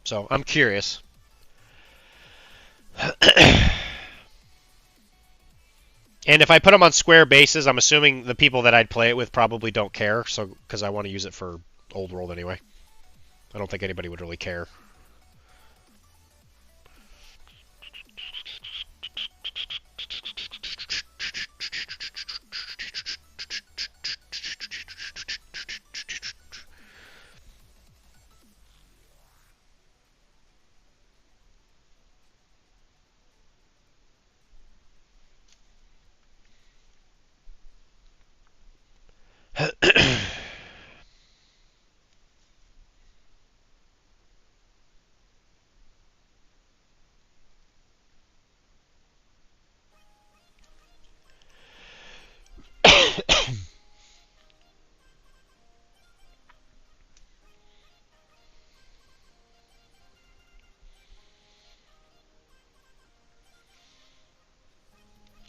So I'm curious. And if I put them on square bases, I'm assuming the people that I'd play it with probably don't care, so because I want to use it for Old World anyway. I don't think anybody would really care.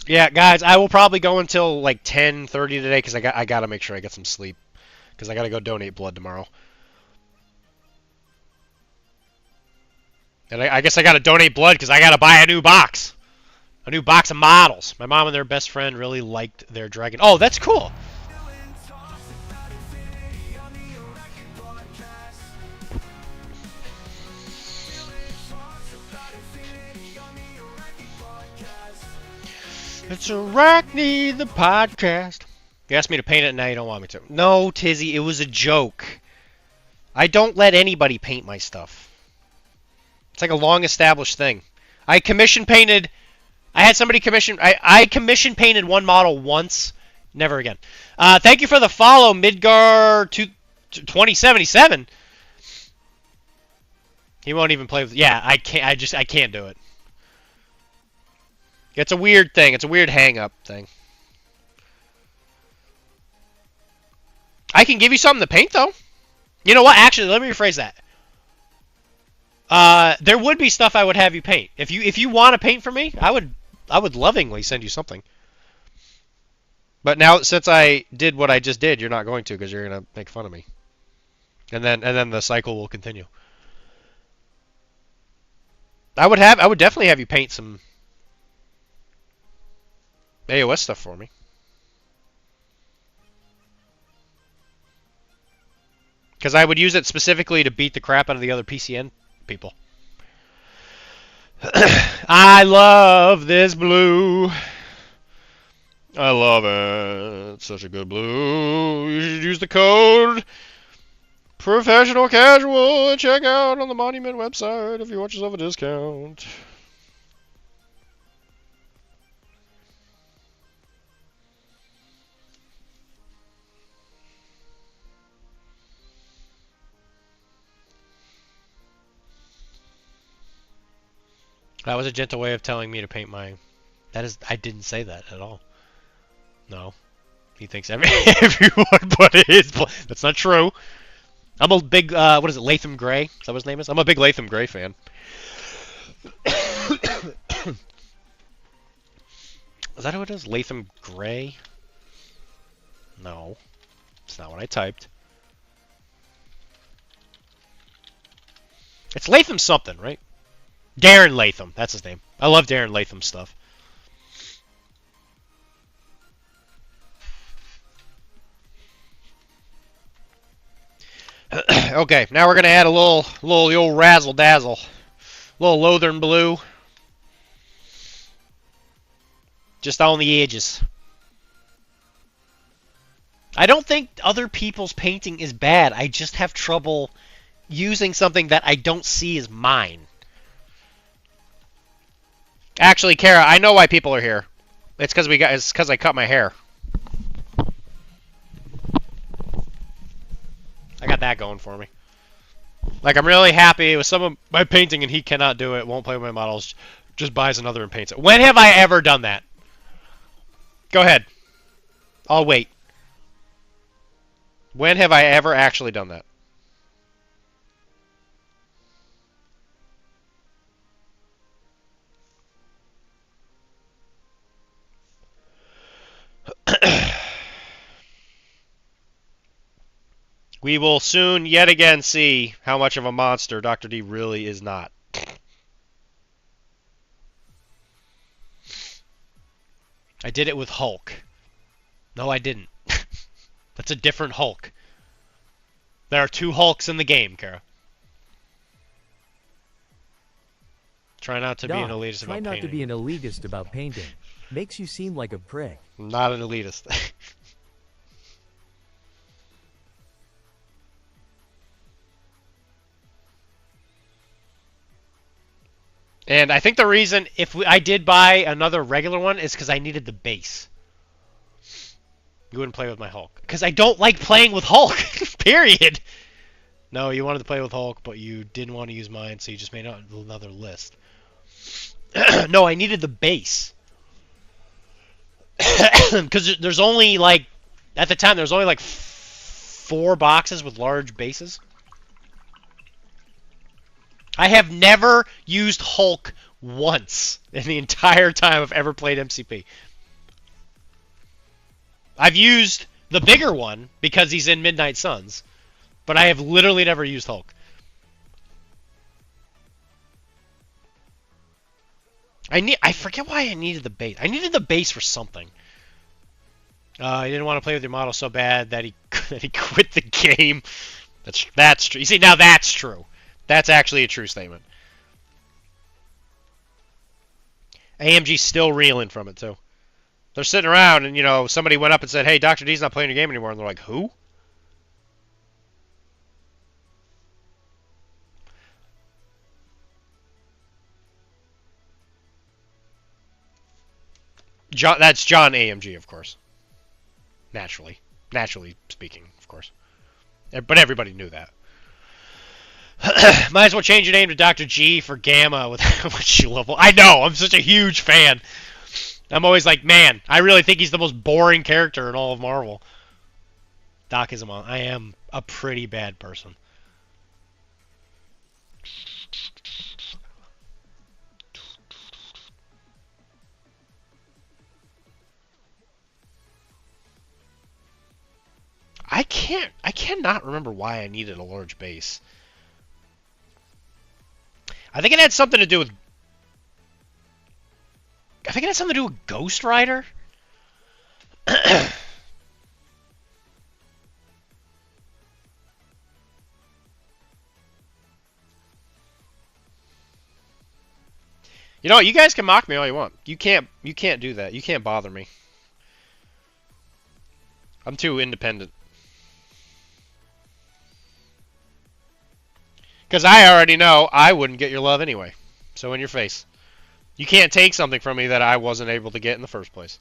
Yeah, guys, I will probably go until like 10:30 today because I gotta make sure I get some sleep because I gotta go donate blood tomorrow. And I guess I gotta donate blood because I gotta buy a new box of models. My mom and their best friend really liked their dragon. Oh, that's cool. It's Arachne, the podcast. You asked me to paint it, and now you don't want me to. No, Tizzy, it was a joke. I don't let anybody paint my stuff. It's like a long-established thing. I had somebody commission... I commission painted one model once Never again. Thank you for the follow, Midgar 2077. He won't even play with. Yeah, I can't. I can't do it. It's a weird thing. It's a weird hang-up thing. I can give you something to paint, though. You know what? Actually, let me rephrase that. There would be stuff I would have you paint. If you want to paint for me, I would lovingly send you something. But now, since I did what I just did, you're not going to, because you're gonna make fun of me. And then the cycle will continue. I would definitely have you paint some AOS stuff for me. Because I would use it specifically to beat the crap out of the other PCN people. I love this blue. I love it. It's such a good blue. You should use the code Professional Casual and check out on the Monument website if you want yourself a discount. That was a gentle way of telling me to paint my... I didn't say that at all. No. He thinks everyone but his... That's not true. I'm a big, what is it, Latham Gray? Is that what his name is? I'm a big Latham Gray fan. Is that who it is? Latham Gray? No. It's not what I typed. It's Latham something, right? Darren Latham. That's his name. I love Darren Latham stuff. Okay, now we're gonna add a little the old razzle dazzle, a little Lothern blue, just on the edges. I don't think other people's painting is bad. I just have trouble using something that I don't see as mine. Actually, Kara, I know why people are here. It's because I cut my hair. I got that going for me. Like, I'm really happy with some of my painting and he cannot do it, won't play with my models, just buys another and paints it. When have I ever done that? Go ahead. I'll wait. When have I ever actually done that? We will soon yet again see how much of a monster Dr. D really is not. I did it with Hulk. No, I didn't. That's a different Hulk. There are two Hulks in the game, Kara. Try not to be an elitist about painting. Try not to be an elitist about painting. Makes you seem like a prick. I'm not an elitist. And I think the reason I did buy another regular one is because I needed the base. You wouldn't play with my Hulk. Because I don't like playing with Hulk. Period. No, you wanted to play with Hulk, but you didn't want to use mine, so you just made another list. No, I needed the base. Because there's only, like... At the time, there was only, like, 4 boxes with large bases. I have never used Hulk once in the entire time I've ever played MCP. I've used the bigger one because he's in Midnight Suns, but I have literally never used Hulk. I forget why I needed the base. I needed the base for something. He didn't want to play with your model so bad that he quit the game. That's true. You see, now that's true. That's actually a true statement. AMG's still reeling from it, too. They're sitting around, and, you know, somebody went up and said, hey, Dr. D's not playing your game anymore. And they're like, who? That's John AMG, of course. naturally speaking, of course. But everybody knew that. Might as well change your name to Dr.G for Gamma with how much you love. I know, I'm such a huge fan. I'm always like, man, I really think he's the most boring character in all of Marvel. Doc is I am a pretty bad person. I cannot remember why I needed a large base. I think it had something to do with Ghost Rider. You know what? You guys can mock me all you want. You can't do that. You can't bother me. I'm too independent. Because I already know I wouldn't get your love anyway. So in your face. You can't take something from me that I wasn't able to get in the first place.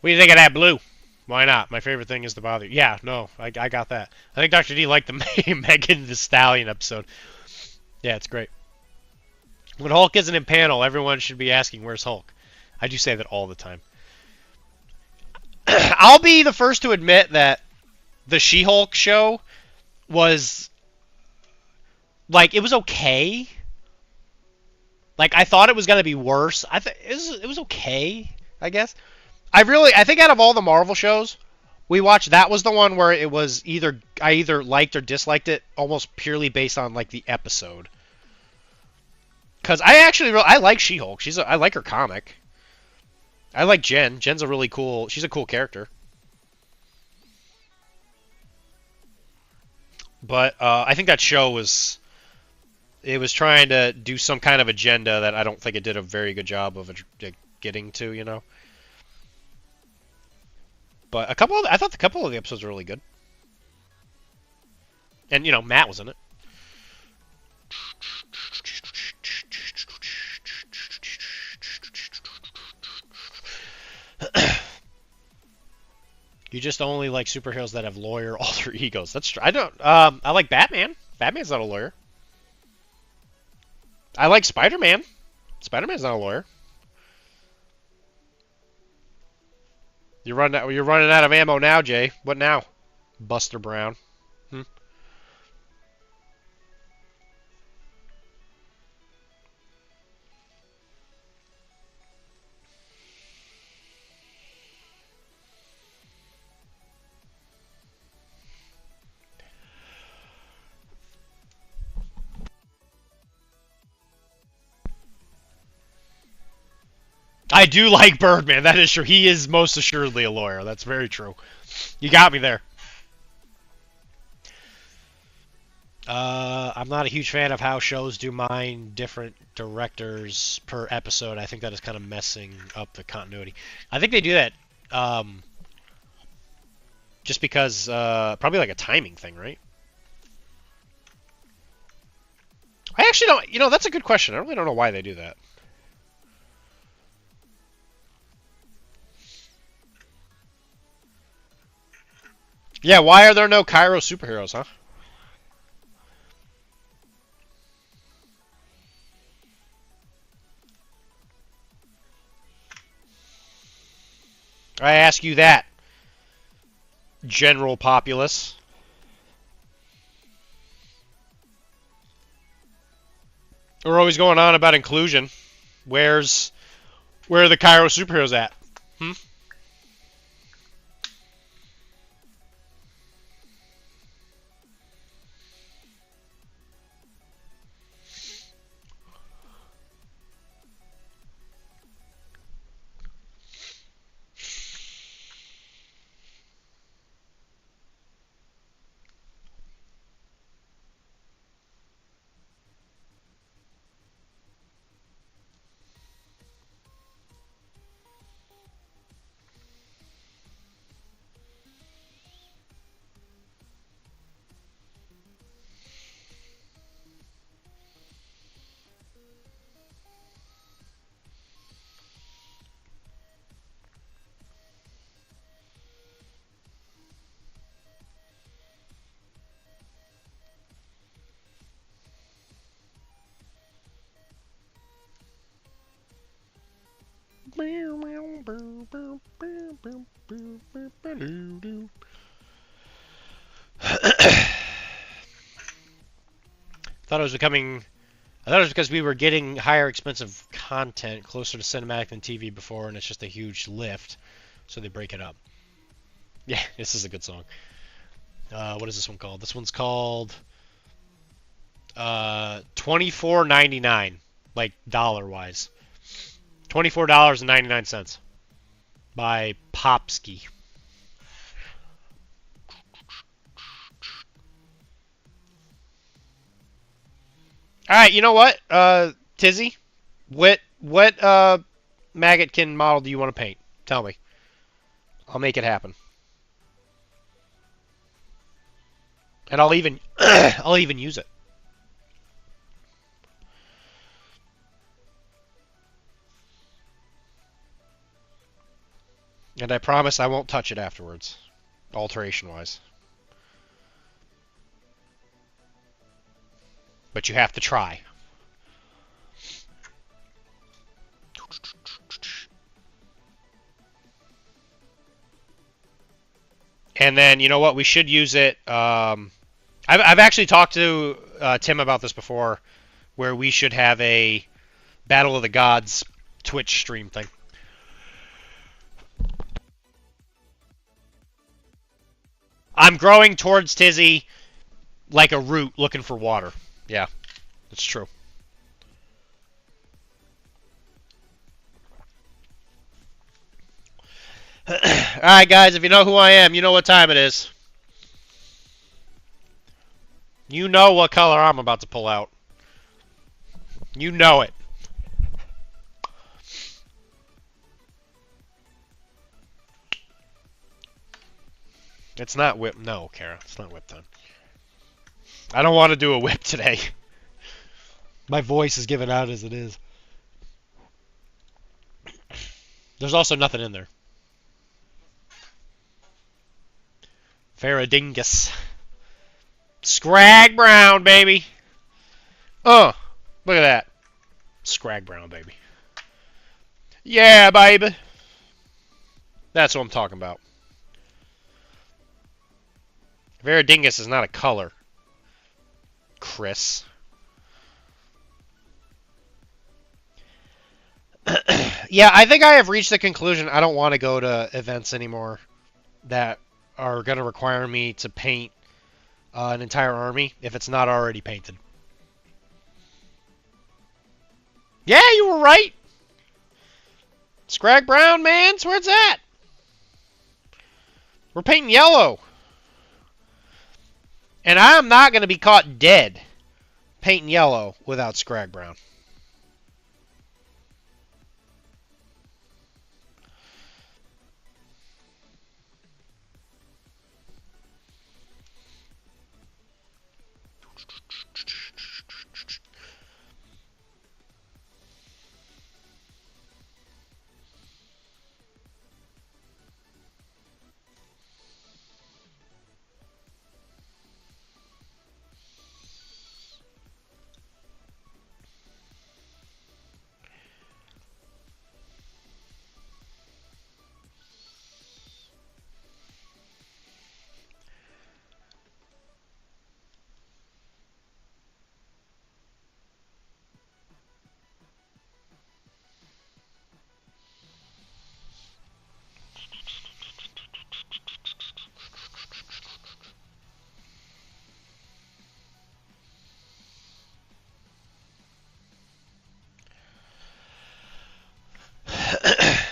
What do you think of that blue? Why not? My favorite thing is to bother you. Yeah, no, I got that. I think Dr. D liked the Megan Thee Stallion episode. Yeah, it's great. When Hulk isn't in panel, everyone should be asking, where's Hulk? I do say that all the time. I'll be the first to admit that the She-Hulk show was, like, it was okay. Like, I thought it was going to be worse. It was okay, I guess. I think out of all the Marvel shows we watched, that was the one where it was I either liked or disliked it almost purely based on like the episode. Cuz I like She-Hulk. I like her comic. I like Jen. Jen's she's a cool character. But I think that show was trying to do some kind of agenda that I don't think it did a very good job of getting to, you know. But I thought a couple of the episodes were really good. And, you know, Matt was in it. You just only like superheroes that have lawyer alter egos. That's true. I don't. I like Batman. Batman's not a lawyer. I like Spider-Man. Spider-Man's not a lawyer. You're running out of ammo now, Jay. What now? Buster Brown. I do like Birdman. That is true. He is most assuredly a lawyer. That's very true. You got me there. I'm not a huge fan of how shows do mine different directors per episode. I think that is kind of messing up the continuity. I think they do that just because probably like a timing thing, right? I actually don't. You know, that's a good question. I really don't know why they do that. Yeah, why are there no Cairo superheroes, huh? I ask you that, general populace. We're always going on about inclusion. Where are the Cairo superheroes at? Thought it was becoming. I thought it was because we were getting higher expensive content closer to cinematic than TV before, and it's just a huge lift, so they break it up. Yeah, this is a good song. What is this one called? This one's called $24.99, like dollar-wise. $24.99 by Popsky. All right, you know what, Tizzy, what Maggotkin model do you want to paint? Tell me. I'll make it happen. And I'll even I'll even use it. And I promise I won't touch it afterwards, alteration-wise. But you have to try. And then, you know what? We should use it. I've actually talked to Tim about this before, where we should have a Battle of the Gods Twitch stream thing. I'm growing towards Tizzy like a root looking for water. Yeah, that's true. Alright, guys, if you know who I am, you know what time it is. You know what color I'm about to pull out. You know it. It's not whip. No, Kara, it's not whip time. I don't want to do a whip today. My voice is giving out as it is. There's also nothing in there. Faradingus. Scrag Brown, baby. Look at that. Scrag Brown, baby. Yeah, baby. That's what I'm talking about. Faradingus is not a color, Chris. Yeah, I think I have reached the conclusion I don't want to go to events anymore that are going to require me to paint an entire army if it's not already painted. Yeah, you were right. Scrag Brown, man. Where it's at. We're painting yellow. And I'm not going to be caught dead painting yellow without Scrag Brown.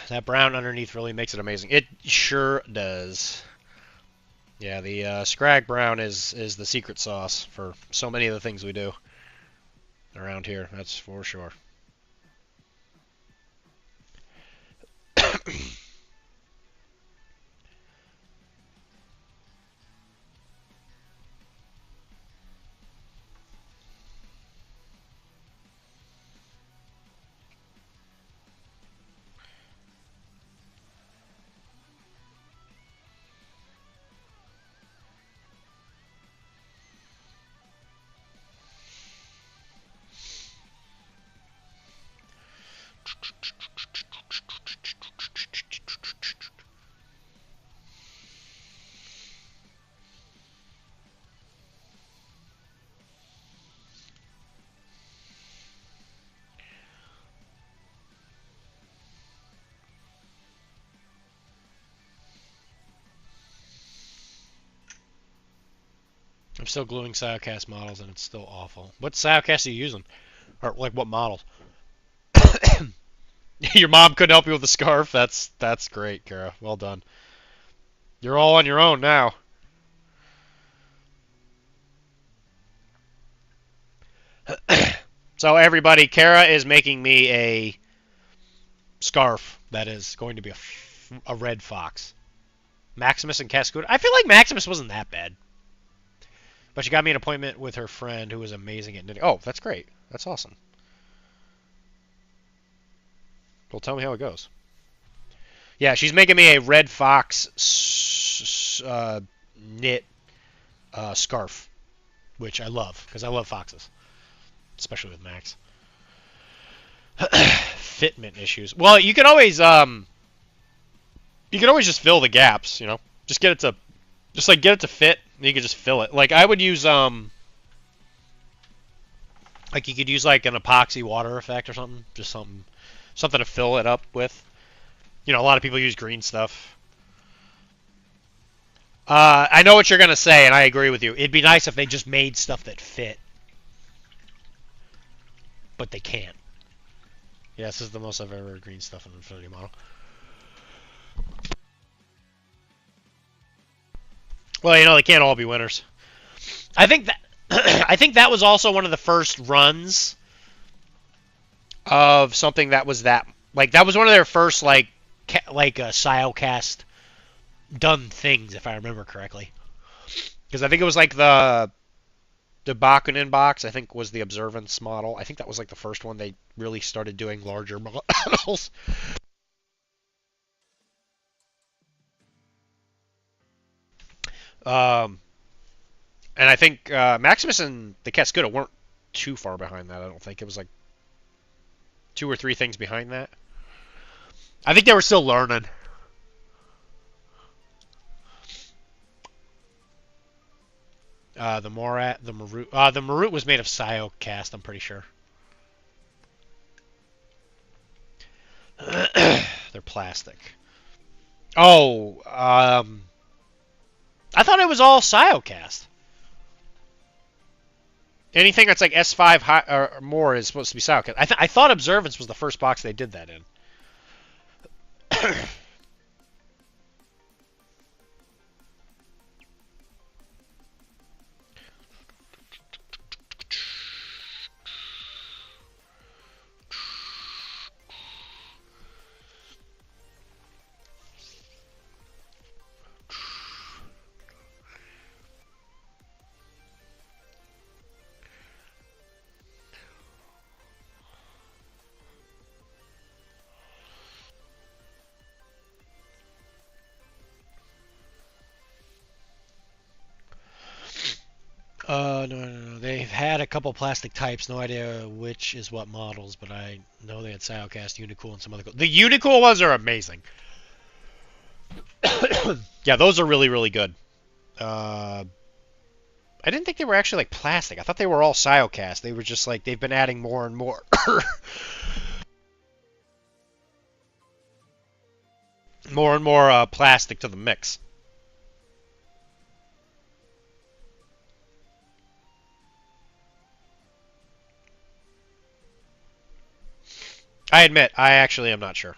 That brown underneath really makes it amazing. It sure does. Yeah, the Scrag Brown is the secret sauce for so many of the things we do around here. That's for sure. still gluing Siocast models, and it's still awful. What Siocast are you using? Or, like, what models? Your mom couldn't help you with the scarf? That's great, Kara. Well done. You're all on your own now. So, everybody, Kara is making me a scarf that is going to be a red fox. Maximus and Cascade. I feel like Maximus wasn't that bad. But she got me an appointment with her friend who was amazing at knitting. Oh, that's great. That's awesome. Well, tell me how it goes. Yeah, she's making me a red fox knit scarf, which I love, because I love foxes, especially with Max. Fitment issues. Well, you can always just fill the gaps, you know. Just get it to fit, and you can just fill it. Like I would use like you could use like an epoxy water effect or something, just something to fill it up with. You know, a lot of people use green stuff. I know what you're gonna say, and I agree with you. It'd be nice if they just made stuff that fit, but they can't. Yeah, this is the most I've ever green stuff in an Infinity model. Well, you know, they can't all be winners. I think that I think that was also one of the first runs of something that was that was one of their first Siocast done things, if I remember correctly. Because I think it was like the Bakunin box, I think, was the Observance model. I think that was like the first one they really started doing larger models. And I think Maximus and the Cascuda weren't too far behind that, I don't think. It was like 2 or 3 things behind that. I think they were still learning. The Marut was made of Siocast, I'm pretty sure. They're plastic. Oh, I thought it was all Siocast. Anything that's like S5 high, or more is supposed to be Siocast. I thought Observance was the first box they did that in. No. They've had a couple plastic types. No idea which is what models, but I know they had Siocast, Unicool, and some other. The Unicool ones are amazing. Yeah, those are really, really good. I didn't think they were actually like plastic. I thought they were all Siocast. They were just like they've been adding more and more. More and more plastic to the mix. I admit, I actually am not sure.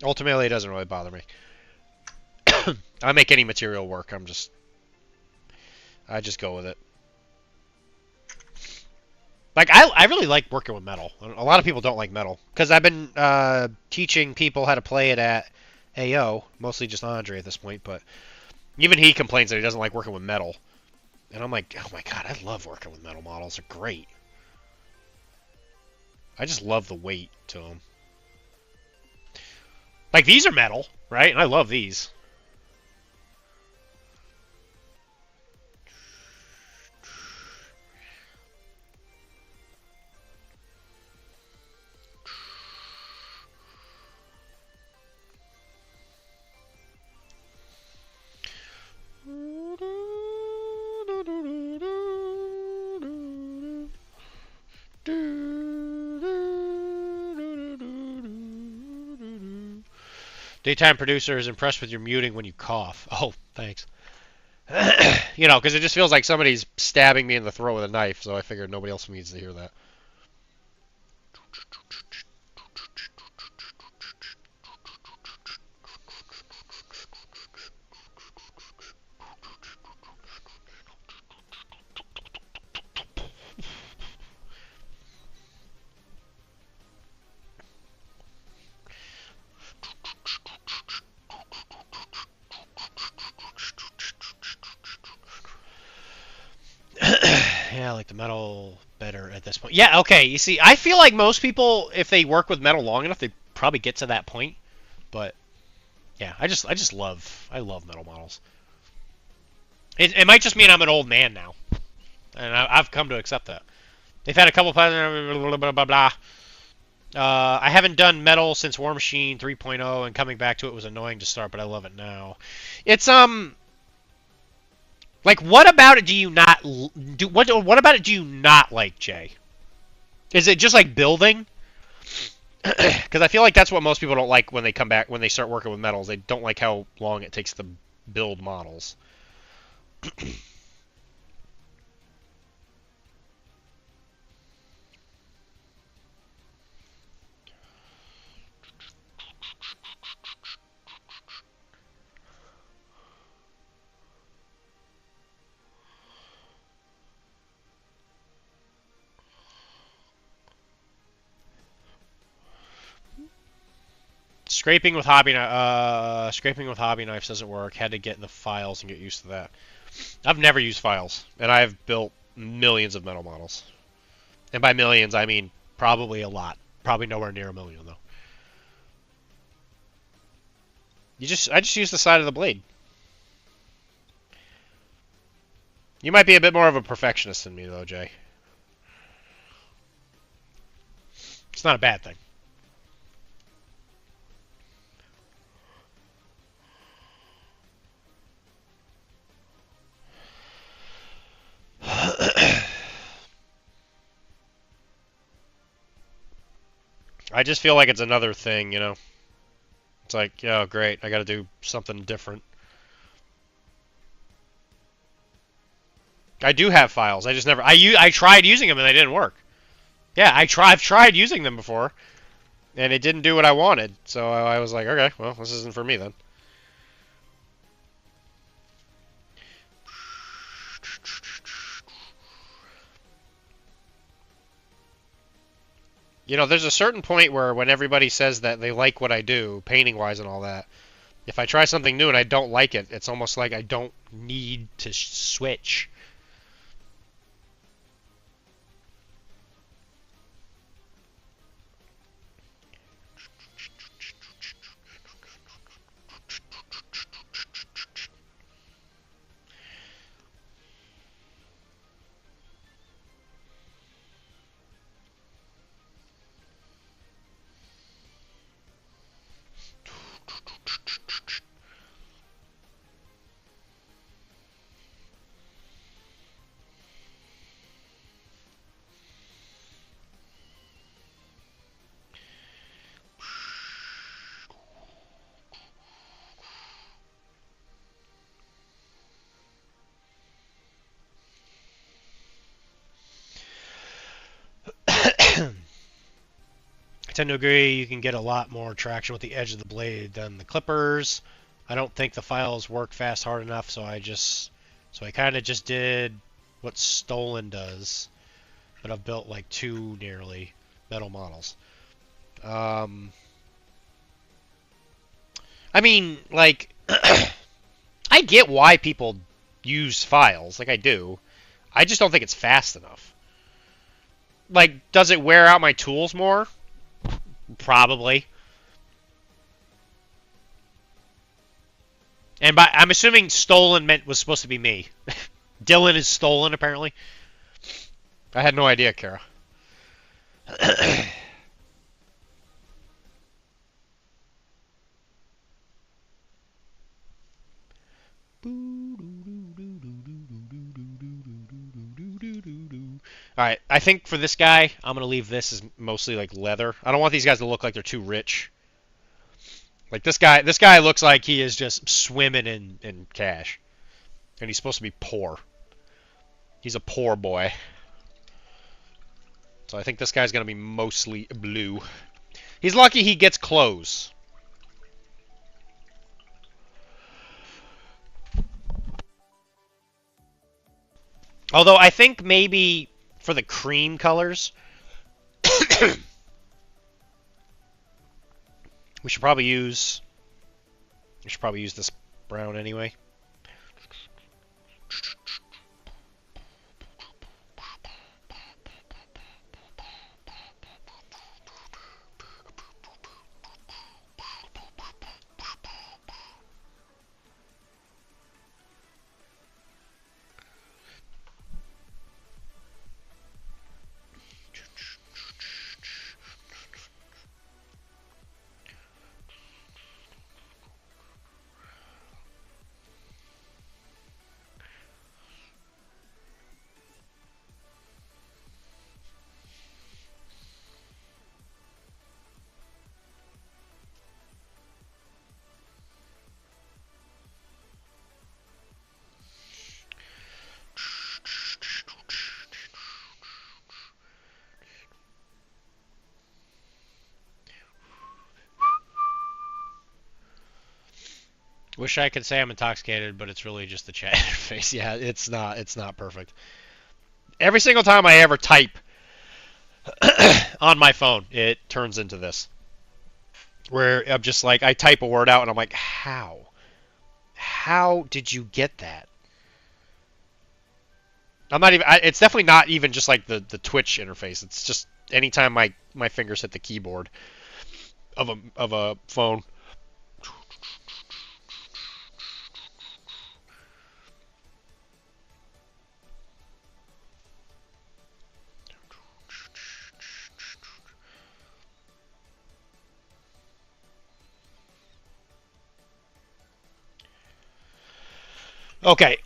Ultimately, it doesn't really bother me. I make any material work. I just go with it. Like, I really like working with metal. A lot of people don't like metal. Because I've been teaching people how to play it at AO. Mostly just Andre at this point. But even he complains that he doesn't like working with metal. And I'm like, oh my god, I love working with metal models. They're great. I just love the weight to them. Like, these are metal, right? And I love these. Daytime producer is impressed with your muting when you cough. Oh, thanks. You know, because it just feels like somebody's stabbing me in the throat with a knife, so I figured nobody else needs to hear that. Yeah, I like the metal better at this point. Yeah, okay. You see, I feel like most people, if they work with metal long enough, they probably get to that point. But yeah, I love metal models. It might just mean I'm an old man now, and I've come to accept that. They've had a couple blah blah blah blah. I haven't done metal since War Machine 3.0, and coming back to it was annoying to start, but I love it now. It's like, what about it do you not do? What about it do you not like, Jay? Is it just like building? Because I feel like that's what most people don't like when they come back, when they start working with metals. They don't like how long it takes to build models. Scraping with hobby knives doesn't work. Had to get in the files and get used to that. I've never used files, and I've built millions of metal models. And by millions, I mean probably a lot. Probably nowhere near a million, though. I just use the side of the blade. You might be a bit more of a perfectionist than me, though, Jay. It's not a bad thing. I just feel like it's another thing, you know? It's like, yeah, great, I gotta do something different. I do have files, I just never... I tried using them and they didn't work. Yeah, I've tried using them before, and it didn't do what I wanted, so I was like, okay, well, this isn't for me then. You know, there's a certain point where when everybody says that they like what I do, painting-wise and all that, if I try something new and I don't like it, it's almost like I don't need to switch. I tend to agree you can get a lot more traction with the edge of the blade than the clippers. I don't think the files work fast hard enough, so I kind of just did what Stolen does, but I've built like 2 nearly metal models. I mean, like, I get why people use files, like I do. I just don't think it's fast enough. Like, does it wear out my tools more? Probably. And I'm assuming Stolen was supposed to be me. Dylan is Stolen, apparently. I had no idea, Kara. Alright, I think for this guy, I'm going to leave this as mostly like leather. I don't want these guys to look like they're too rich. Like this guy looks like he is just swimming in cash. And he's supposed to be poor. He's a poor boy. So I think this guy's going to be mostly blue. He's lucky he gets clothes. Although I think maybe for the cream colors, we should probably use this brown anyway. Wish I could say I'm intoxicated, but it's really just the chat interface. Yeah, it's not perfect. Every single time I ever type on my phone, it turns into this. Where I'm just like, I type a word out and I'm like, how? How did you get that? I'm not even, it's definitely not even just like the Twitch interface. It's just anytime my fingers hit the keyboard of a phone. Okay,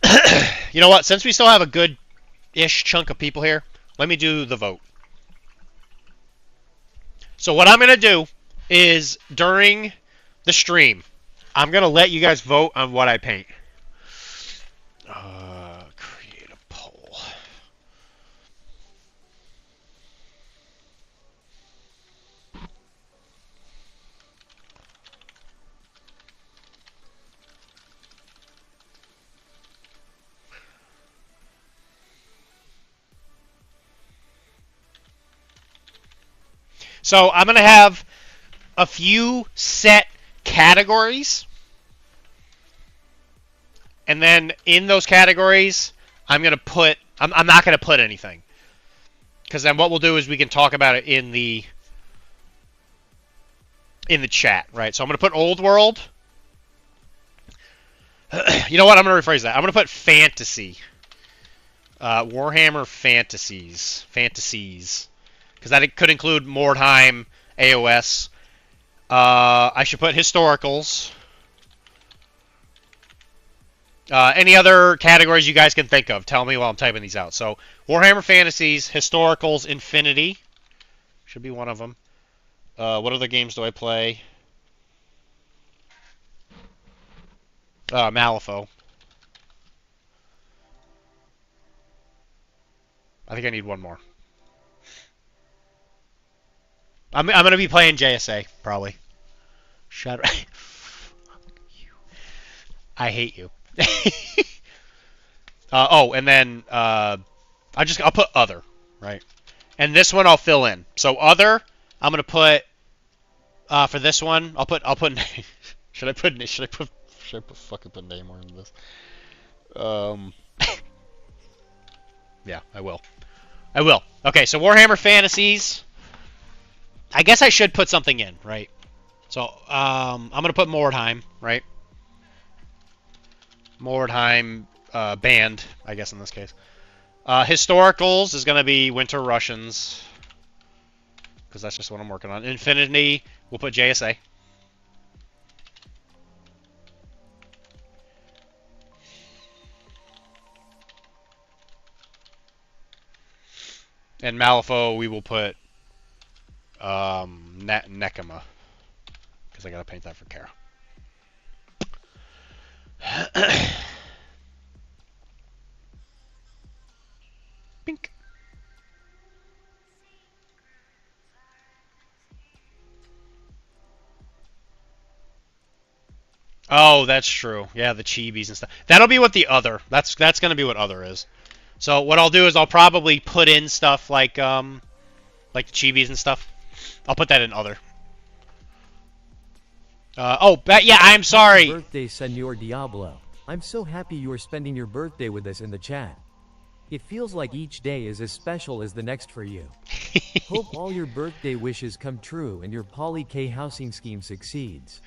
you know what? Since we still have a good-ish chunk of people here, let me do the vote. So what I'm going to do is, during the stream, I'm going to let you guys vote on what I paint. Create a poll. So I'm going to have a few set categories. And then in those categories, I'm going to put... I'm not going to put anything. Because then what we'll do is we can talk about it in the chat, right? So I'm going to put Old World. You know what? I'm going to rephrase that. I'm going to put Fantasy. Warhammer Fantasies. Because that could include Mordheim, AOS. I should put Historicals. Any other categories you guys can think of, tell me while I'm typing these out. So, Warhammer Fantasies, Historicals, Infinity. Should be one of them. What other games do I play? Malifaux. I think I need one more. I'm going to be playing JSA, probably. Shut up. I hate you. And then I'll put other, right? And this one I'll fill in. So other, I'm gonna put for this one, I'll put should I put fucking put Namor in this? Yeah, I will. Okay, so Warhammer Fantasies. I guess I should put something in, right? So I'm gonna put Mordheim, right? Mordheim band, I guess in this case. Historicals is going to be Winter Russians, because that's just what I'm working on. Infinity, we'll put JSA. And Malifaux, we will put Nekema, because I got to paint that for Kara. Oh, that's true. Yeah, the chibis and stuff. That'll be what the other. That's gonna be what other is. So what I'll do is I'll probably put in stuff like the chibis and stuff. I'll put that in other. Yeah, I'm Happy sorry. birthday, Senor Diablo. I'm so happy you are spending your birthday with us in the chat. It feels like each day is as special as the next for you. Hope all your birthday wishes come true and your Poly K housing scheme succeeds.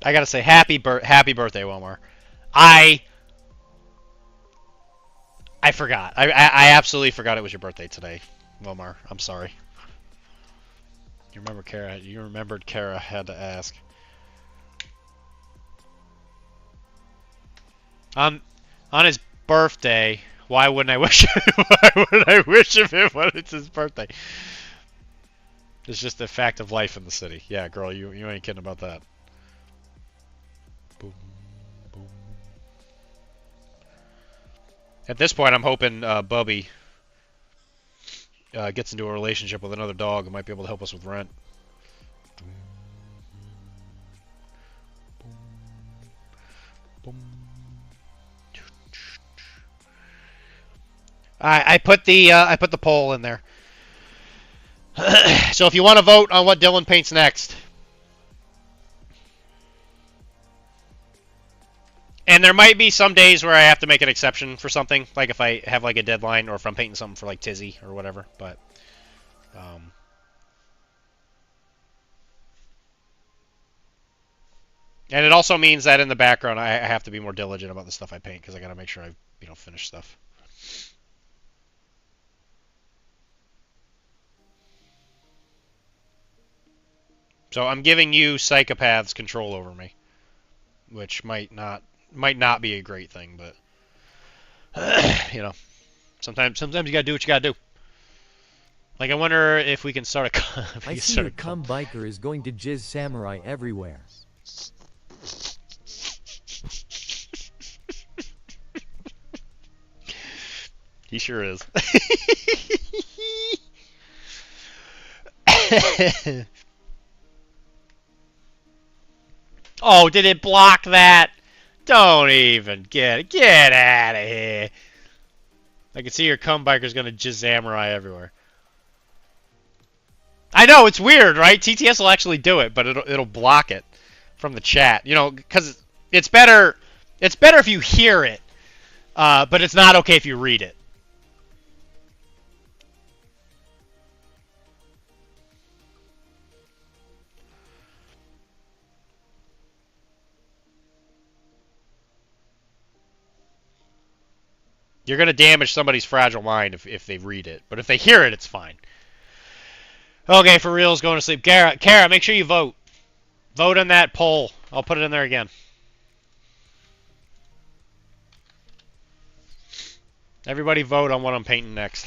I gotta say, happy birthday, Wilmar. I forgot. I absolutely forgot it was your birthday today, Wilmar. I'm sorry. You remembered Kara had to ask. On his birthday, why wouldn't I wish him? Why would I wish him it when it's his birthday? It's just a fact of life in the city. Yeah, girl, you ain't kidding about that. Boom, boom. At this point, I'm hoping Bubby gets into a relationship with another dog who might be able to help us with rent. I put the poll in there. So if you want to vote on what Dylan paints next, and there might be some days where I have to make an exception for something, like if I have like a deadline or if I'm painting something for like Tizzy or whatever. But and it also means that in the background I have to be more diligent about the stuff I paint because I got to make sure I finish stuff. So I'm giving you psychopaths control over me, which might not be a great thing, but sometimes you gotta do what you gotta do. Like I wonder if we can start a. I see your cum biker is going to jizz samurai everywhere. He sure is. Oh, did it block that? Don't even get out of here. I can see your cum biker's gonna jizz samurai everywhere. I know, it's weird, right? TTS will actually do it, but it'll block it from the chat. Because it's better if you hear it, but it's not okay if you read it. You're going to damage somebody's fragile mind if they read it. But if they hear it, it's fine. Okay, for reals, going to sleep. Kara, make sure you vote. Vote on that poll. I'll put it in there again. Everybody vote on what I'm painting next.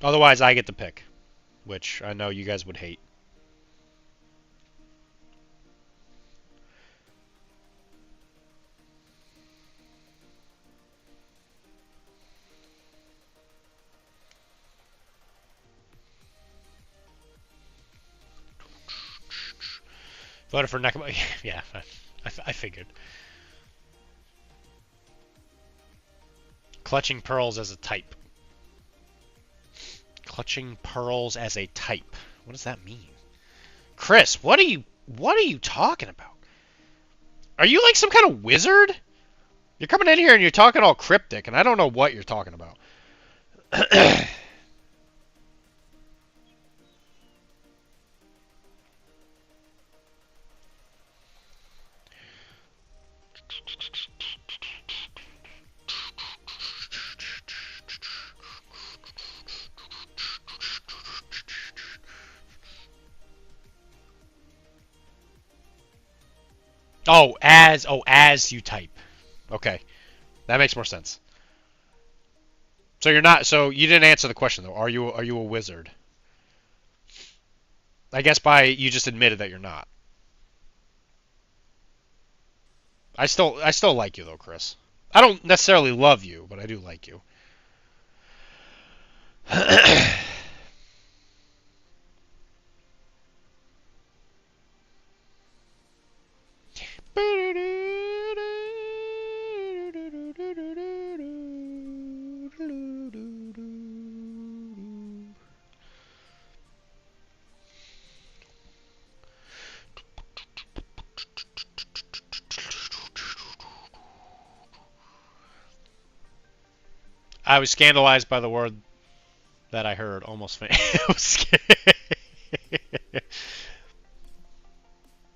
Otherwise, I get to pick. Which I know you guys would hate. Voted for Nakama. Yeah, I figured. Clutching pearls as a type. Clutching pearls as a type. What does that mean? Chris, what are you talking about? Are you like some kind of wizard? You're coming in here and you're talking all cryptic, and I don't know what you're talking about. As you type. Okay. That makes more sense. So you didn't answer the question though. Are you a wizard? I guess you just admitted that you're not. I still like you though, Chris. I don't necessarily love you, but I do like you. I was scandalized by the word that I heard. Almost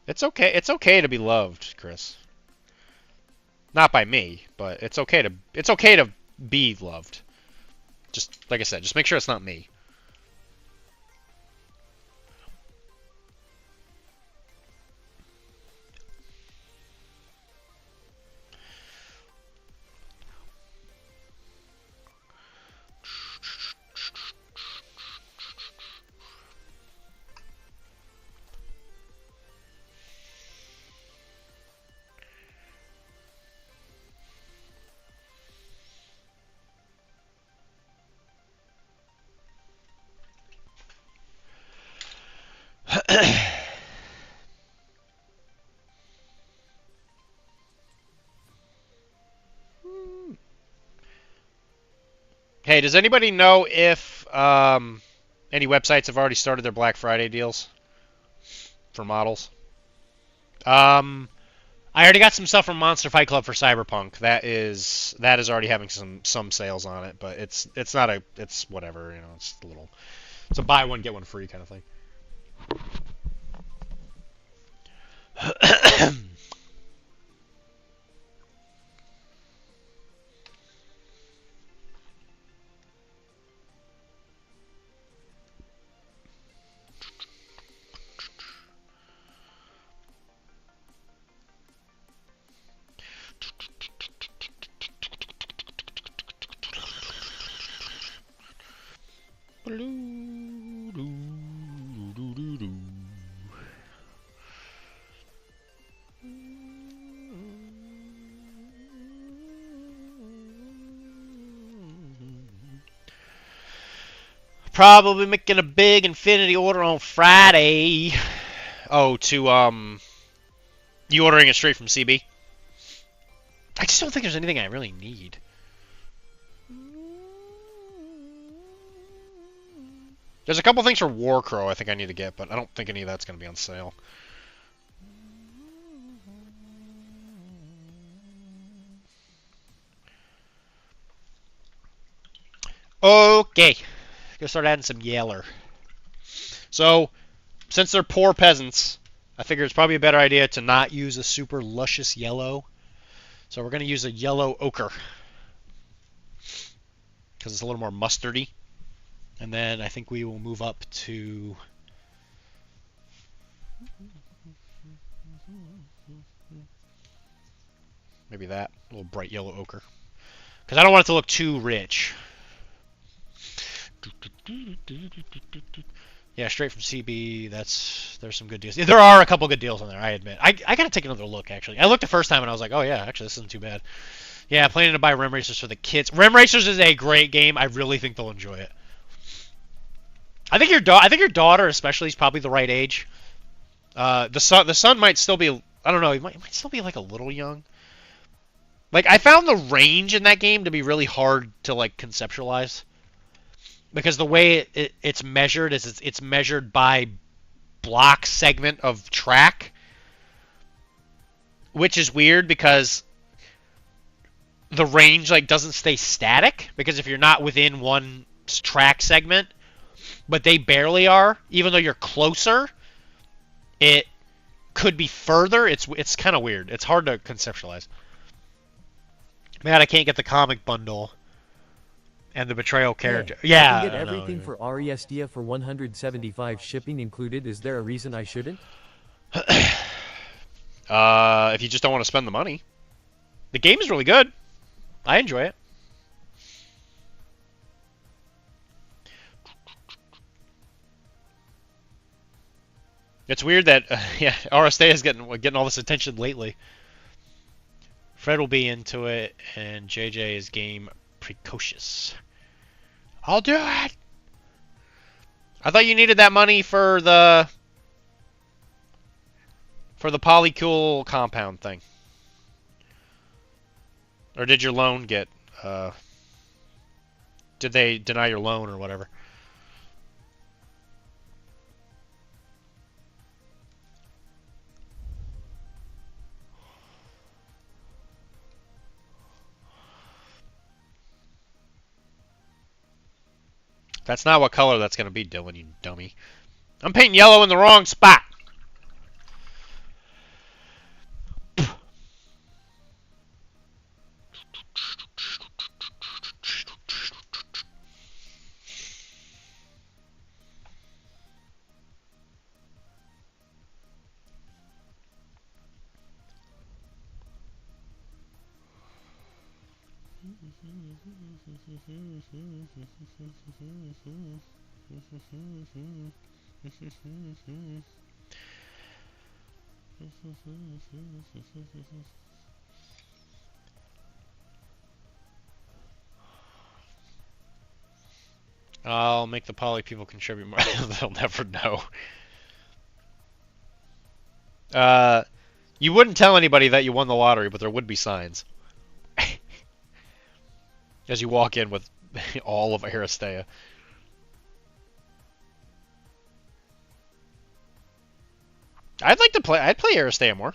It's okay. It's okay to be loved, Chris. Not by me, but it's okay to be loved. Just like I said, just make sure it's not me. Hey, does anybody know if any websites have already started their Black Friday deals for models? I already got some stuff from Monster Fight Club for Cyberpunk. That is already having some sales on it, but it's whatever, you know, it's a buy one get one free kind of thing. Probably making a big Infinity order on Friday. Oh, you ordering it straight from CB? I just don't think there's anything I really need. There's a couple things for Warcrow I think I need to get, but I don't think any of that's going to be on sale. Okay. Gonna start adding some Yeller. So, since they're poor peasants, I figure it's probably a better idea to not use a super luscious yellow. So we're going to use a yellow ochre. Because it's a little more mustardy. And then I think we will move up to... maybe that. A little bright yellow ochre. Because I don't want it to look too rich. Yeah, straight from CB. There's some good deals. There are a couple good deals on there, I admit. I gotta take another look, actually. I looked the first time and I was like, oh yeah, actually this isn't too bad. Yeah, planning to buy Rim Racers for the kids. Rim Racers is a great game. I really think they'll enjoy it. I think your daughter especially is probably the right age. The son might still be, I don't know, he might still be like a little young. Like, I found the range in that game to be really hard to like conceptualize. Because the way it's measured is it's measured by block segment of track, which is weird because the range like doesn't stay static, because if you're not within one track segment, but they barely are, even though you're closer, it could be further. It's kind of weird. It's hard to conceptualize. Man, I can't get the comic bundle. And the betrayal character. Hey, yeah. I can get everything for Ariestia for 175 shipping included. Is there a reason I shouldn't? If you just don't want to spend the money. The game is really good. I enjoy it. It's weird that yeah, Ariestia is getting all this attention lately. Fred will be into it, and JJ is game precocious. I'll do it. I thought you needed that money for the polycool compound thing. Or did your loan get did they deny your loan or whatever? That's not what color that's going to be, Dylan, you dummy. I'm painting yellow in the wrong spot. I'll make the poly people contribute more. They'll never know. You wouldn't tell anybody that you won the lottery, but there would be signs. As you walk in with all of Aristea. I'd play Aristea more.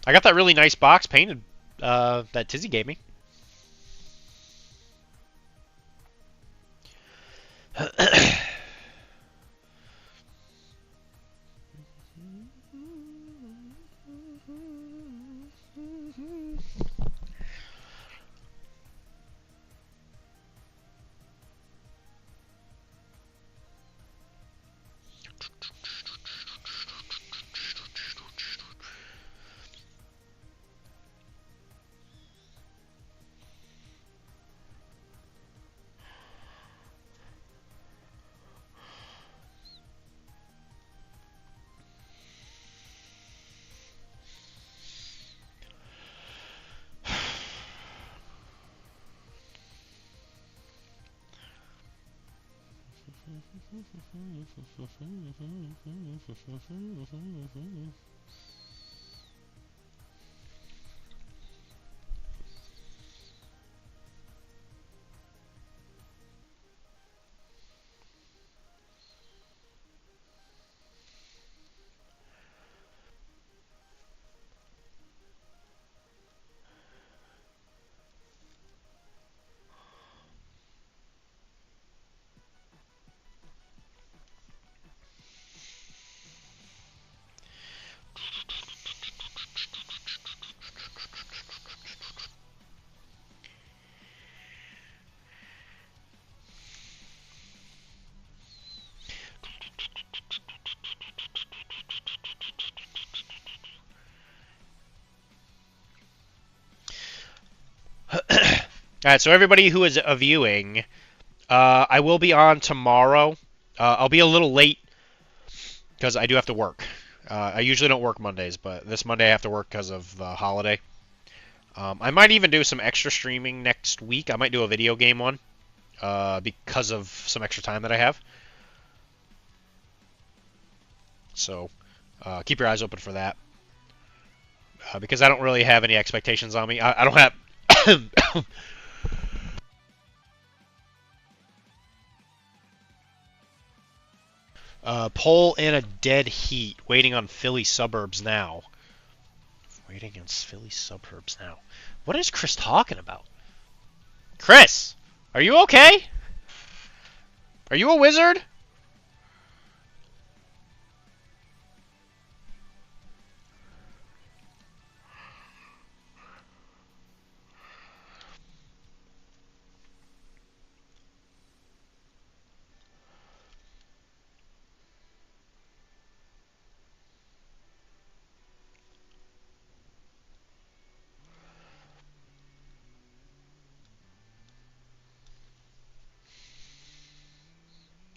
I got that really nice box painted that Tizzy gave me. Alright, so everybody who is viewing, I will be on tomorrow. I'll be a little late because I do have to work. I usually don't work Mondays, but this Monday I have to work because of the holiday. I might even do some extra streaming next week. I might do a video game one because of some extra time that I have. So keep your eyes open for that. Because I don't really have any expectations on me. I don't have... Poll in a dead heat. Waiting on Philly suburbs now. Waiting on Philly suburbs now. What is Chris talking about? Chris! Are you okay? Are you a wizard?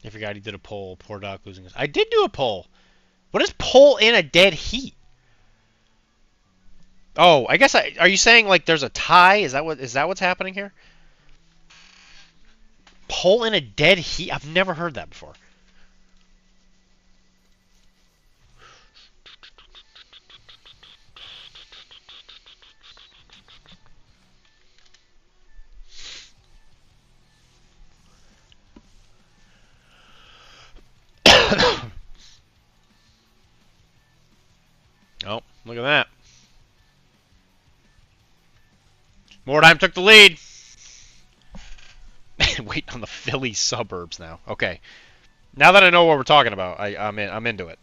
I forgot he did a poll. Poor Doc losing his... I did do a poll. What is poll in a dead heat? Oh, I guess are you saying like there's a tie? Is that what's happening here? Hole in a dead heat? I've never heard that before. Oh, look at that. Mordheim took the lead. Waiting on the Philly suburbs now. Okay. Now that I know what we're talking about, I'm into it.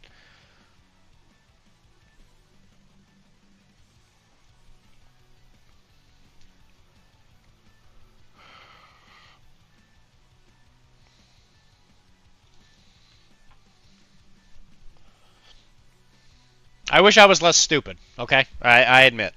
I wish I was less stupid. Okay, I admit.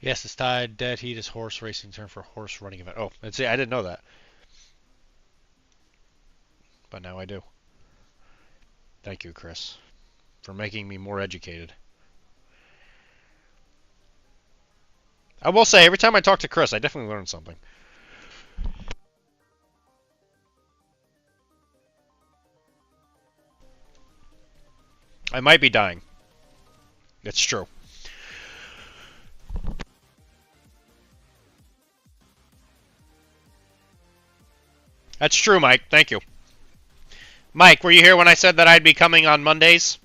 Yes, it's tied. Dead heat is horse racing term for horse running event. Oh, I didn't know that. But now I do. Thank you, Chris, for making me more educated. I will say, every time I talk to Chris, I definitely learn something. I might be dying. It's true. That's true, Mike. Thank you. Mike, were you here when I said that I'd be coming on Mondays?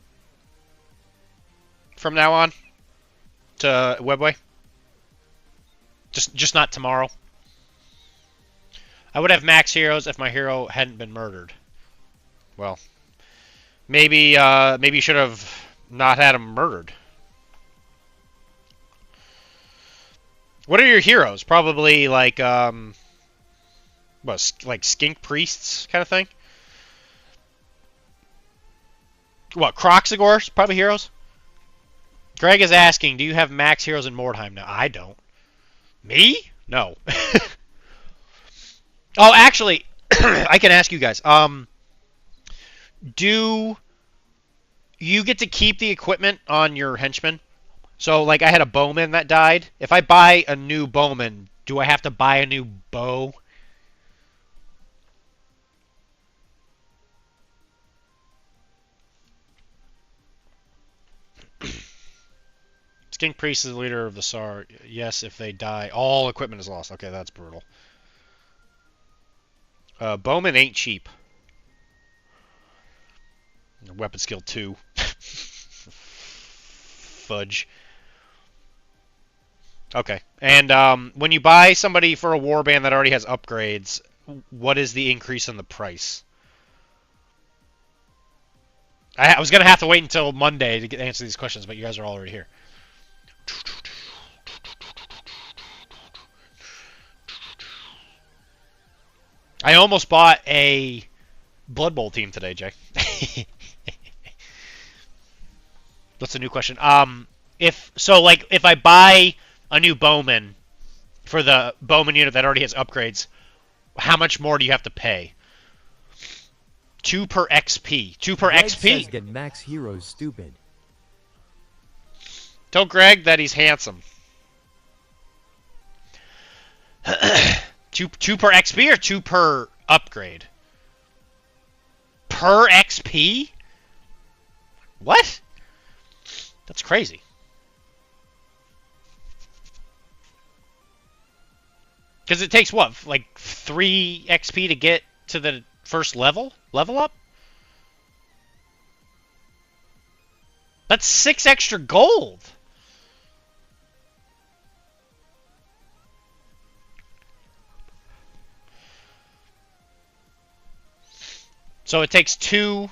From now on? To Webway? Just not tomorrow. I would have max heroes if my hero hadn't been murdered. Well, maybe you should have not had him murdered. What are your heroes? Probably like what, like skink priests kind of thing? What, Croxagors? Probably heroes? Greg is asking, do you have max heroes in Mordheim now? I don't. Me? No. Oh, actually, I can ask you guys. Do you get to keep the equipment on your henchmen? So, like, I had a bowman that died. If I buy a new bowman, do I have to buy a new bow? Skink Priest is the leader of the SAR. Yes, if they die, all equipment is lost. Okay, that's brutal. Bowman ain't cheap. Weapon skill 2. Fudge. Okay. And when you buy somebody for a warband that already has upgrades, what is the increase in the price? I was going to have to wait until Monday to answer these questions, but you guys are already here. I almost bought a Blood Bowl team today, Jay. What's a new question? If I buy a new bowman for the bowman unit that already has upgrades, how much more do you have to pay? 2 per XP. 2 per Greg XP. Says get max heroes stupid. Tell Greg that he's handsome. 2 per XP or 2 per upgrade? Per XP? What? That's crazy. Because it takes what, like 3 XP to get to the first level up? That's 6 extra gold. So it takes 2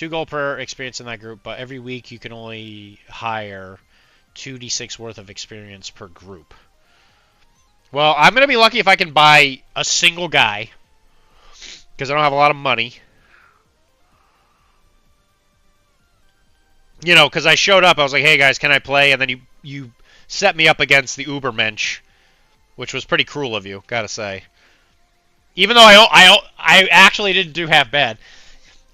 2 gold per experience in that group, but every week you can only hire 2d6 worth of experience per group. Well, I'm going to be lucky if I can buy a single guy, because I don't have a lot of money. You know, because I showed up, I was like, hey guys, can I play? And then you set me up against the Ubermensch, which was pretty cruel of you, gotta say. Even though I actually didn't do half bad.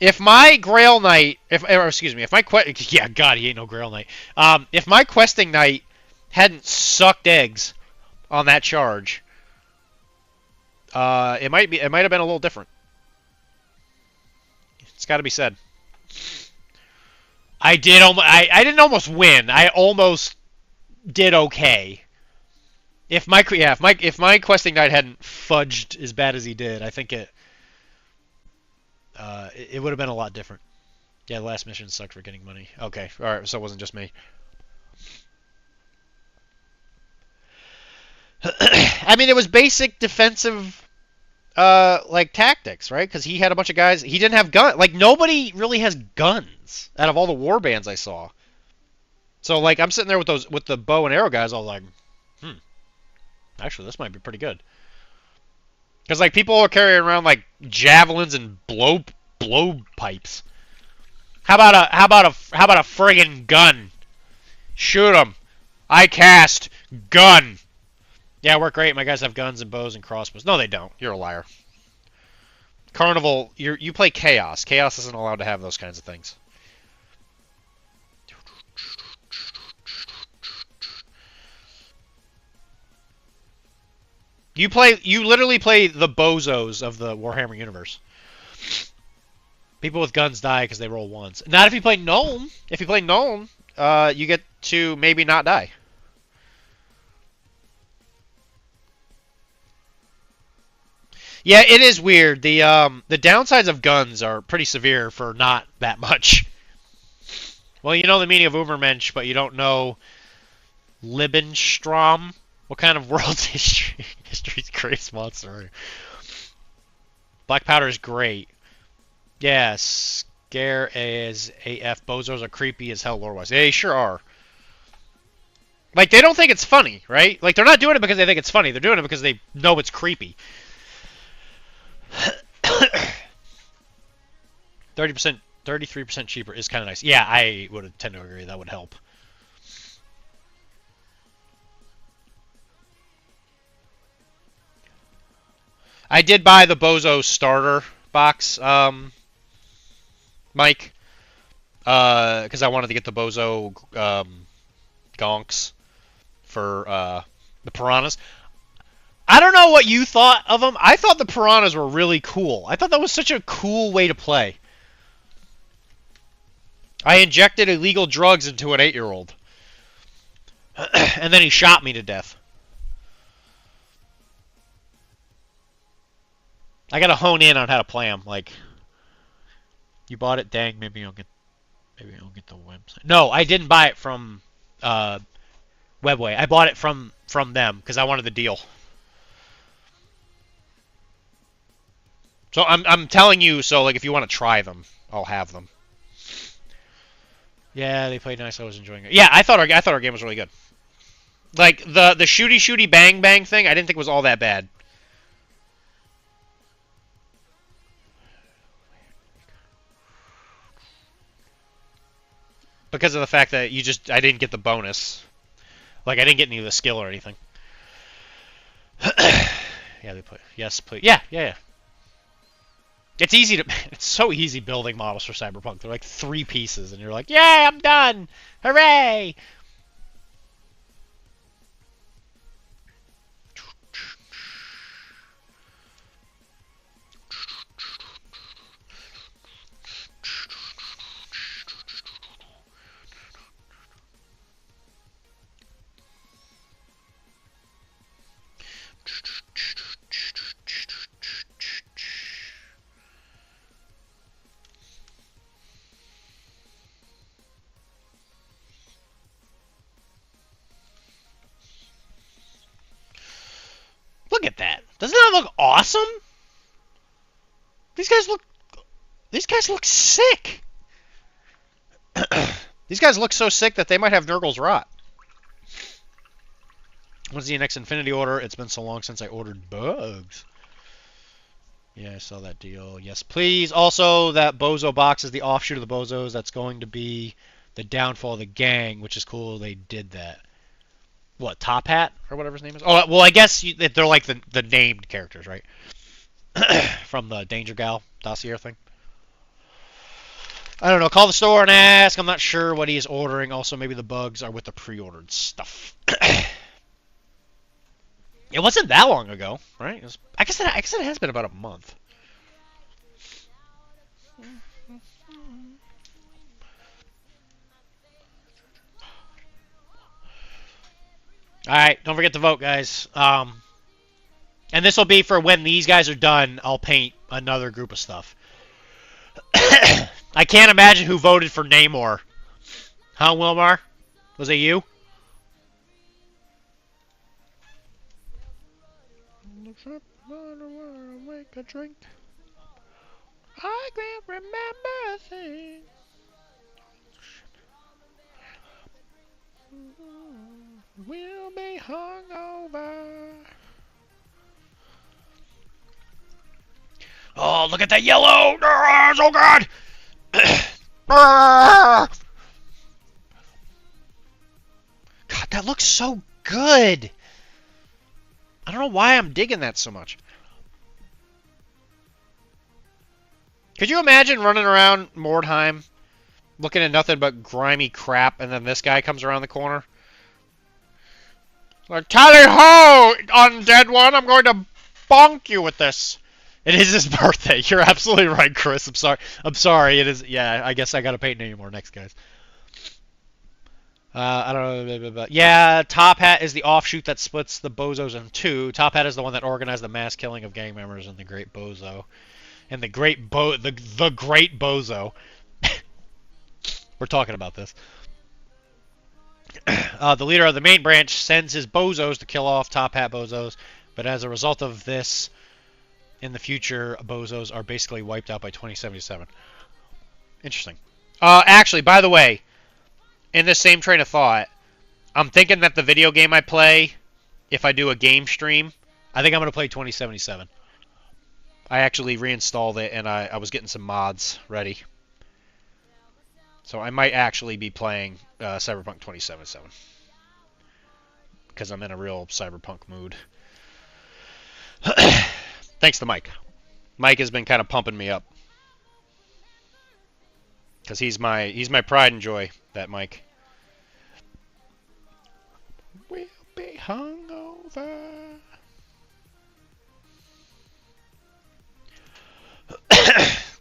If my Grail Knight, if my yeah, God, he ain't no Grail Knight. If my questing knight hadn't sucked eggs on that charge, it might have been a little different. It's got to be said. I didn't almost win. I almost did okay. If my questing knight hadn't fudged as bad as he did, I think it would have been a lot different. Yeah, the last mission sucked for getting money. Okay, all right, so it wasn't just me. I mean, it was basic defensive, like tactics, right? Because he had a bunch of guys. He didn't have guns. Like nobody really has guns out of all the war bands I saw. So like I'm sitting there with the bow and arrow guys, all like, actually this might be pretty good. Because like people are carrying around like javelins and blow pipes. How about a friggin' gun? Shoot 'em. I cast gun. Yeah, we're great. My guys have guns and bows and crossbows. No, they don't. You're a liar. Carnival, you play Chaos. Chaos isn't allowed to have those kinds of things. You literally play the bozos of the Warhammer universe. People with guns die because they roll ones. Not if you play Gnome. If you play Gnome, you get to maybe not die. Yeah, it is weird. The downsides of guns are pretty severe for not that much. Well, you know the meaning of Ubermensch, but you don't know Lebensstrom. What kind of world history's greatest monster are you? Black powder is great. Yeah, scare as AF. Bozos are creepy as hell lore-wise. They sure are. Like, they don't think it's funny, right? Like, they're not doing it because they think it's funny. They're doing it because they know it's creepy. 30%, 33% cheaper is kind of nice. Yeah, I would tend to agree. That would help. I did buy the Bozo starter box, Mike, because I wanted to get the Bozo gonks for the piranhas. I don't know what you thought of them. I thought the piranhas were really cool. I thought that was such a cool way to play. I injected illegal drugs into an 8-year-old. And then he shot me to death. I gotta hone in on how to play them. Like, you bought it? Dang, maybe I'll get the website. No, I didn't buy it from Webway. I bought it from them because I wanted the deal. So I'm telling you. So like, if you want to try them, I'll have them. Yeah, they played nice. I was enjoying it. Yeah, I thought our game was really good. Like the shooty bang bang thing, I didn't think was all that bad. Because of the fact that I didn't get the bonus. Like, I didn't get any of the skill or anything. Yeah, they play. Yes, please. Yeah. It's easy it's so easy building models for Cyberpunk. They're like 3 pieces, and you're like, yeah, I'm done! Hooray! Look at that. Doesn't that look awesome? These guys look sick. These guys look so sick that they might have Nurgle's Rot. When's the next Infinity Order? It's been so long since I ordered bugs. Yeah, I saw that deal. Yes, please. Also, that Bozo box is the offshoot of the Bozos. That's going to be the downfall of the gang, which is cool. They did that. What, Top Hat? Or whatever his name is? Oh, well, I guess they're like the named characters, right? From the Danger Gal dossier thing. I don't know. Call the store and ask. I'm not sure what he is ordering. Also, maybe the bugs are with the pre-ordered stuff. It wasn't that long ago, right? I guess it has been about a month. Alright, don't forget to vote, guys. And this will be for when these guys are done, I'll paint another group of stuff. I can't imagine who voted for Namor. Huh, Wilmar? Was it you? Make a drink. I can't remember a thing. We'll be hungover. Oh, look at that yellow! Oh God! God, that looks so good. I don't know why I'm digging that so much. Could you imagine running around Mordheim looking at nothing but grimy crap, and then this guy comes around the corner? Like, tally ho, undead one, I'm going to bonk you with this. It is his birthday. You're absolutely right, Chris. I'm sorry. I'm sorry. It is. Yeah, I guess I gotta paint anymore next, guys. I don't know. Yeah, Top Hat is the offshoot that splits the Bozos in two. Top Hat is the one that organized the mass killing of gang members in the Great Bozo. And the Great Bozo. We're talking about this. The leader of the main branch sends his Bozos to kill off Top Hat Bozos, but as a result of this, in the future, Bozos are basically wiped out by 2077. Interesting. Actually, by the way, in this same train of thought, I'm thinking that the video game I play, if I do a game stream, I think I'm going to play 2077. I actually reinstalled it, and I was getting some mods ready. So I might actually be playing Cyberpunk 2077. Because I'm in a real cyberpunk mood. Thanks to Mike. Mike has been kind of pumping me up. Because he's my pride and joy, that Mike. We'll be hungover.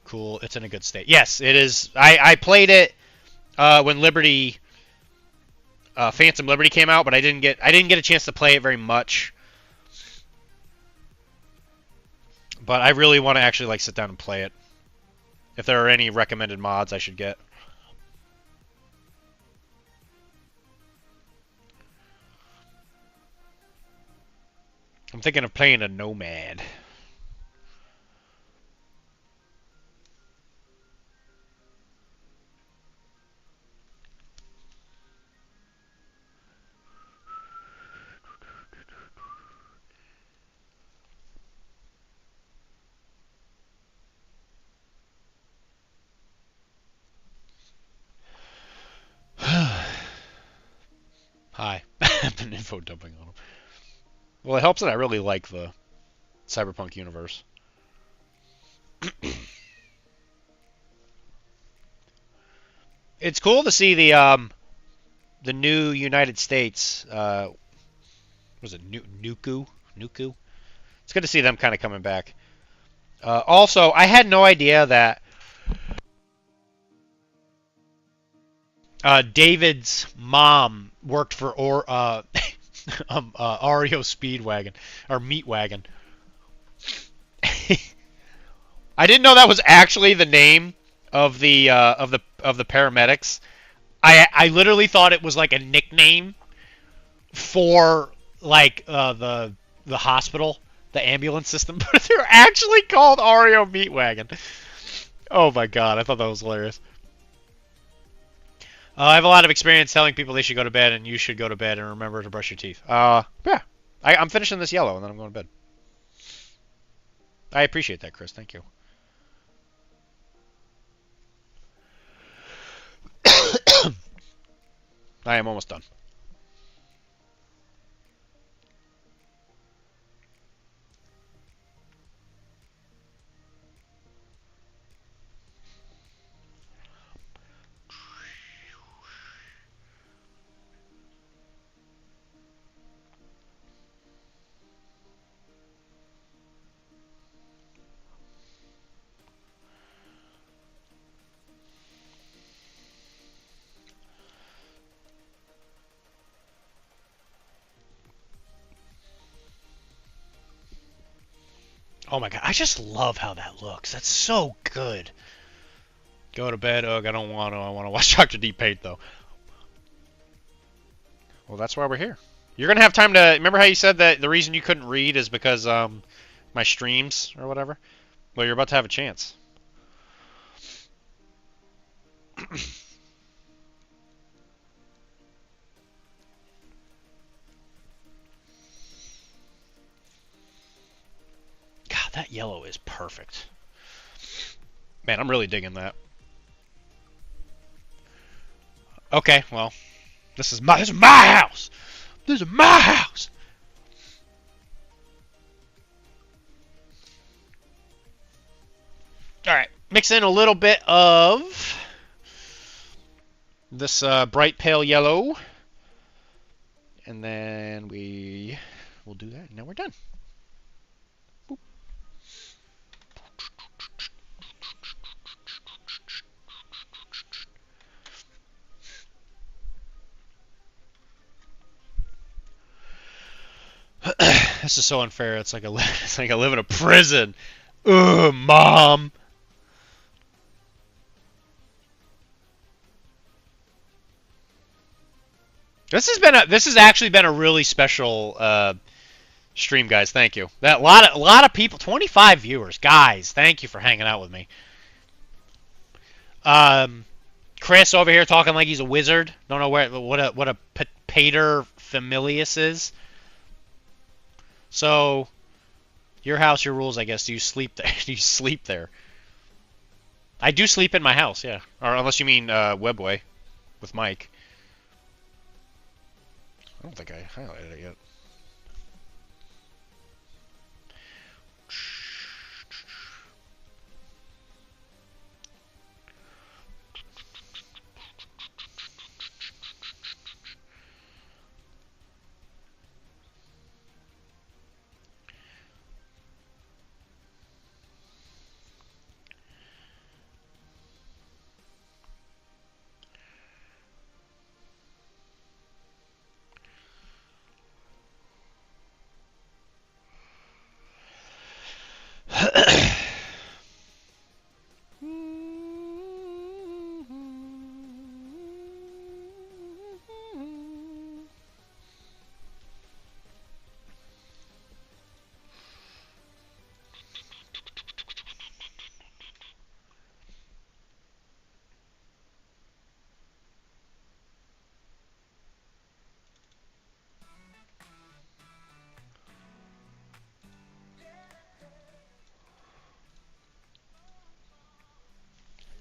Cool, it's in a good state. Yes, it is. I played it when Liberty, Phantom Liberty came out, but I didn't get a chance to play it very much. But I really want to actually like sit down and play it. If there are any recommended mods I should get. I'm thinking of playing a Nomad. Hi. I've been info dumping on him. Well, it helps that I really like the Cyberpunk universe. It's cool to see the new United States. Was it Nuku? Nuku? It's good to see them kind of coming back. Also, I had no idea that David's mom worked for Ario Speedwagon or Meatwagon. I didn't know that was actually the name of the paramedics. I literally thought it was like a nickname for like the hospital, the ambulance system, but they're actually called Ario Meatwagon. Oh my god, I thought that was hilarious. I have a lot of experience telling people they should go to bed, and you should go to bed and remember to brush your teeth. Yeah. I'm finishing this yellow, and then I'm going to bed. I appreciate that, Chris. Thank you. I am almost done. Oh my god, I just love how that looks. That's so good. Go to bed, ugh, I don't want to. I want to watch Dr.D paint, though. Well, that's why we're here. You're going to have time to... Remember how you said that the reason you couldn't read is because my streams or whatever? Well, you're about to have a chance. God, that yellow is perfect. Man, I'm really digging that. Okay, well, this is my house. This is my house. All right, mix in a little bit of this bright pale yellow, and then we will do that. Now we're done. Boop. This is so unfair. It's like I live in a prison. Ugh, Mom. This has actually been a really special stream, guys. Thank you. That a lot of people, 25 viewers, guys. Thank you for hanging out with me. Chris over here talking like he's a wizard. Don't know what a pater familius is. So, your house, your rules, I guess. Do you sleep there? Do you sleep there? I do sleep in my house, yeah. Or unless you mean Webway with Mike. I don't think I highlighted it yet.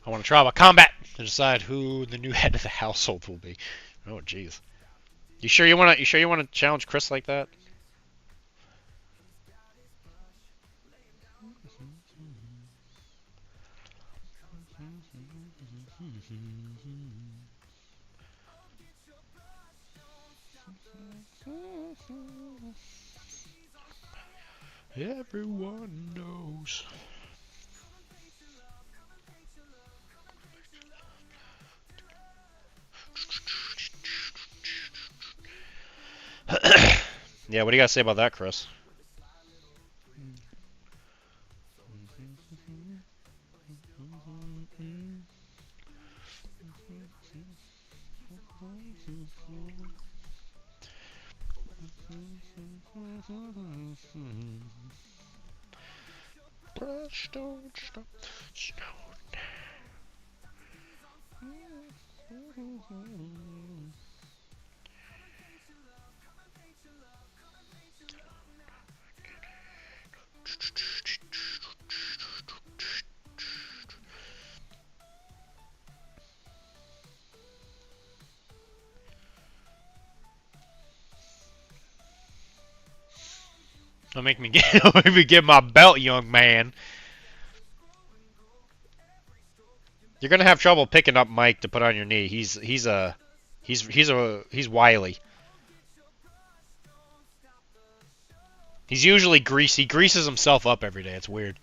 I want to try about combat to decide who the new head of the household will be. Oh, jeez. You sure you want to challenge Chris like that? Everyone knows. Yeah, what do you got to say about that, Chris? Brush don't stop snowing. Don't make me get my belt, young man. You're gonna have trouble picking up Mike to put on your knee. He's wily. He's usually greasy. He greases himself up every day. It's weird.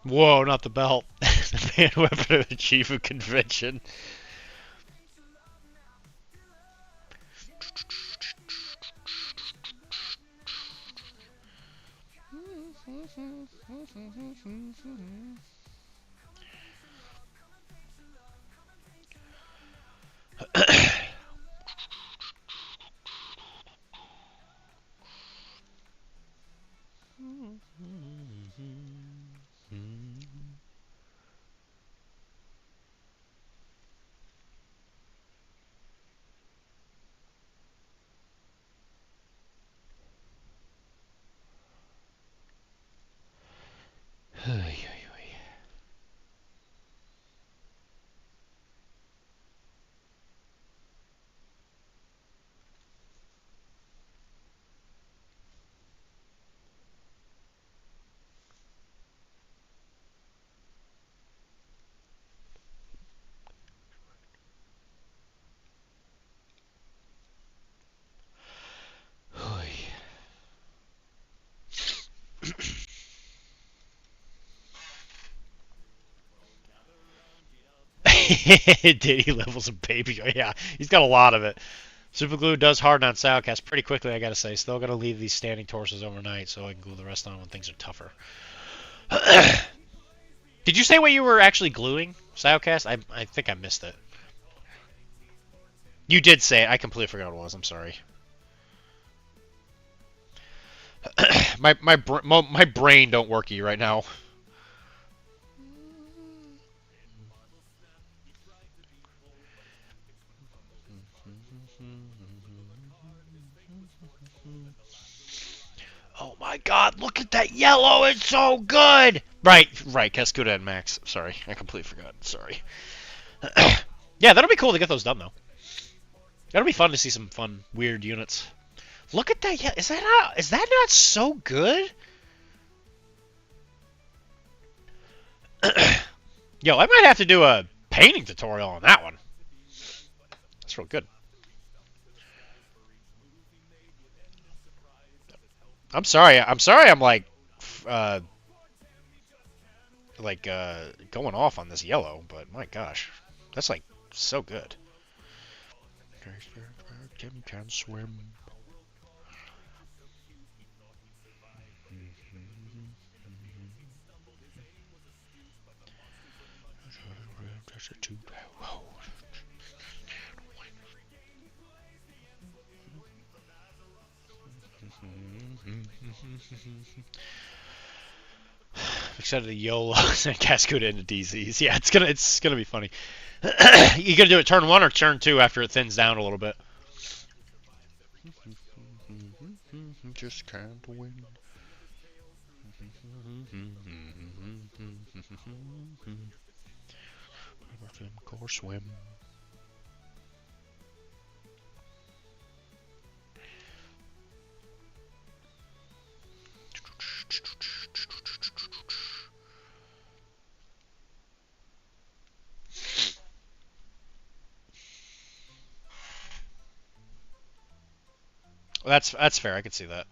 Whoa, not the belt. The man weapon of the chief of convention. Diddy levels of baby. Oh, yeah, he's got a lot of it. Super glue does harden on Soundcast pretty quickly, I gotta say. Still gotta leave these standing torsos overnight so I can glue the rest on when things are tougher. Did you say what you were actually gluing, Soundcast? I think I missed it. You did say it. I completely forgot what it was. I'm sorry. my brain don't worky right now. Oh my god, look at that yellow, it's so good! Right, Cascuda and Max. Sorry, I completely forgot. Sorry. Yeah, that'll be cool to get those done, though. That'll be fun to see some fun, weird units. Look at that, yeah, is that not so good? Yo, I might have to do a painting tutorial on that one. That's real good. I'm sorry I'm like going off on this yellow, but my gosh, that's like so good. Tim can swim. Except the YOLOs and Cascuda into DZs. Yeah, it's gonna be funny. You gonna do it turn 1 or turn 2 after it thins down a little bit? Just can't win. Or swim. That's fair. I could see that.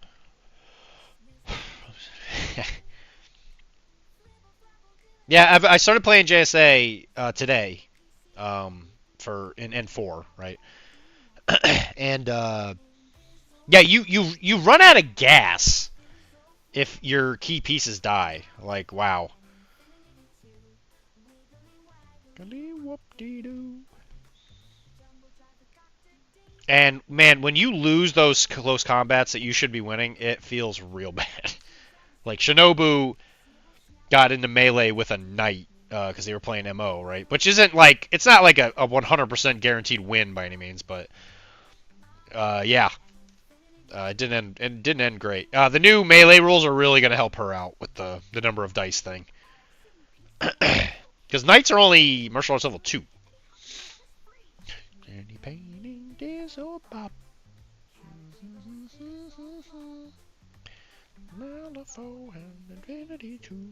Yeah, I started playing JSA today, for in N4, right? And yeah, you run out of gas if your key pieces die. Like, wow. And man, when you lose those close combats that you should be winning, it feels real bad. Like Shinobu got into melee with a knight because they were playing MO, right? Which isn't like, it's not like a 100% guaranteed win by any means, but yeah. It didn't end great. The new melee rules are really going to help her out with the number of dice thing. Because knights are only martial arts level 2. Any painting is a pop. Malifaux and Infinity 2.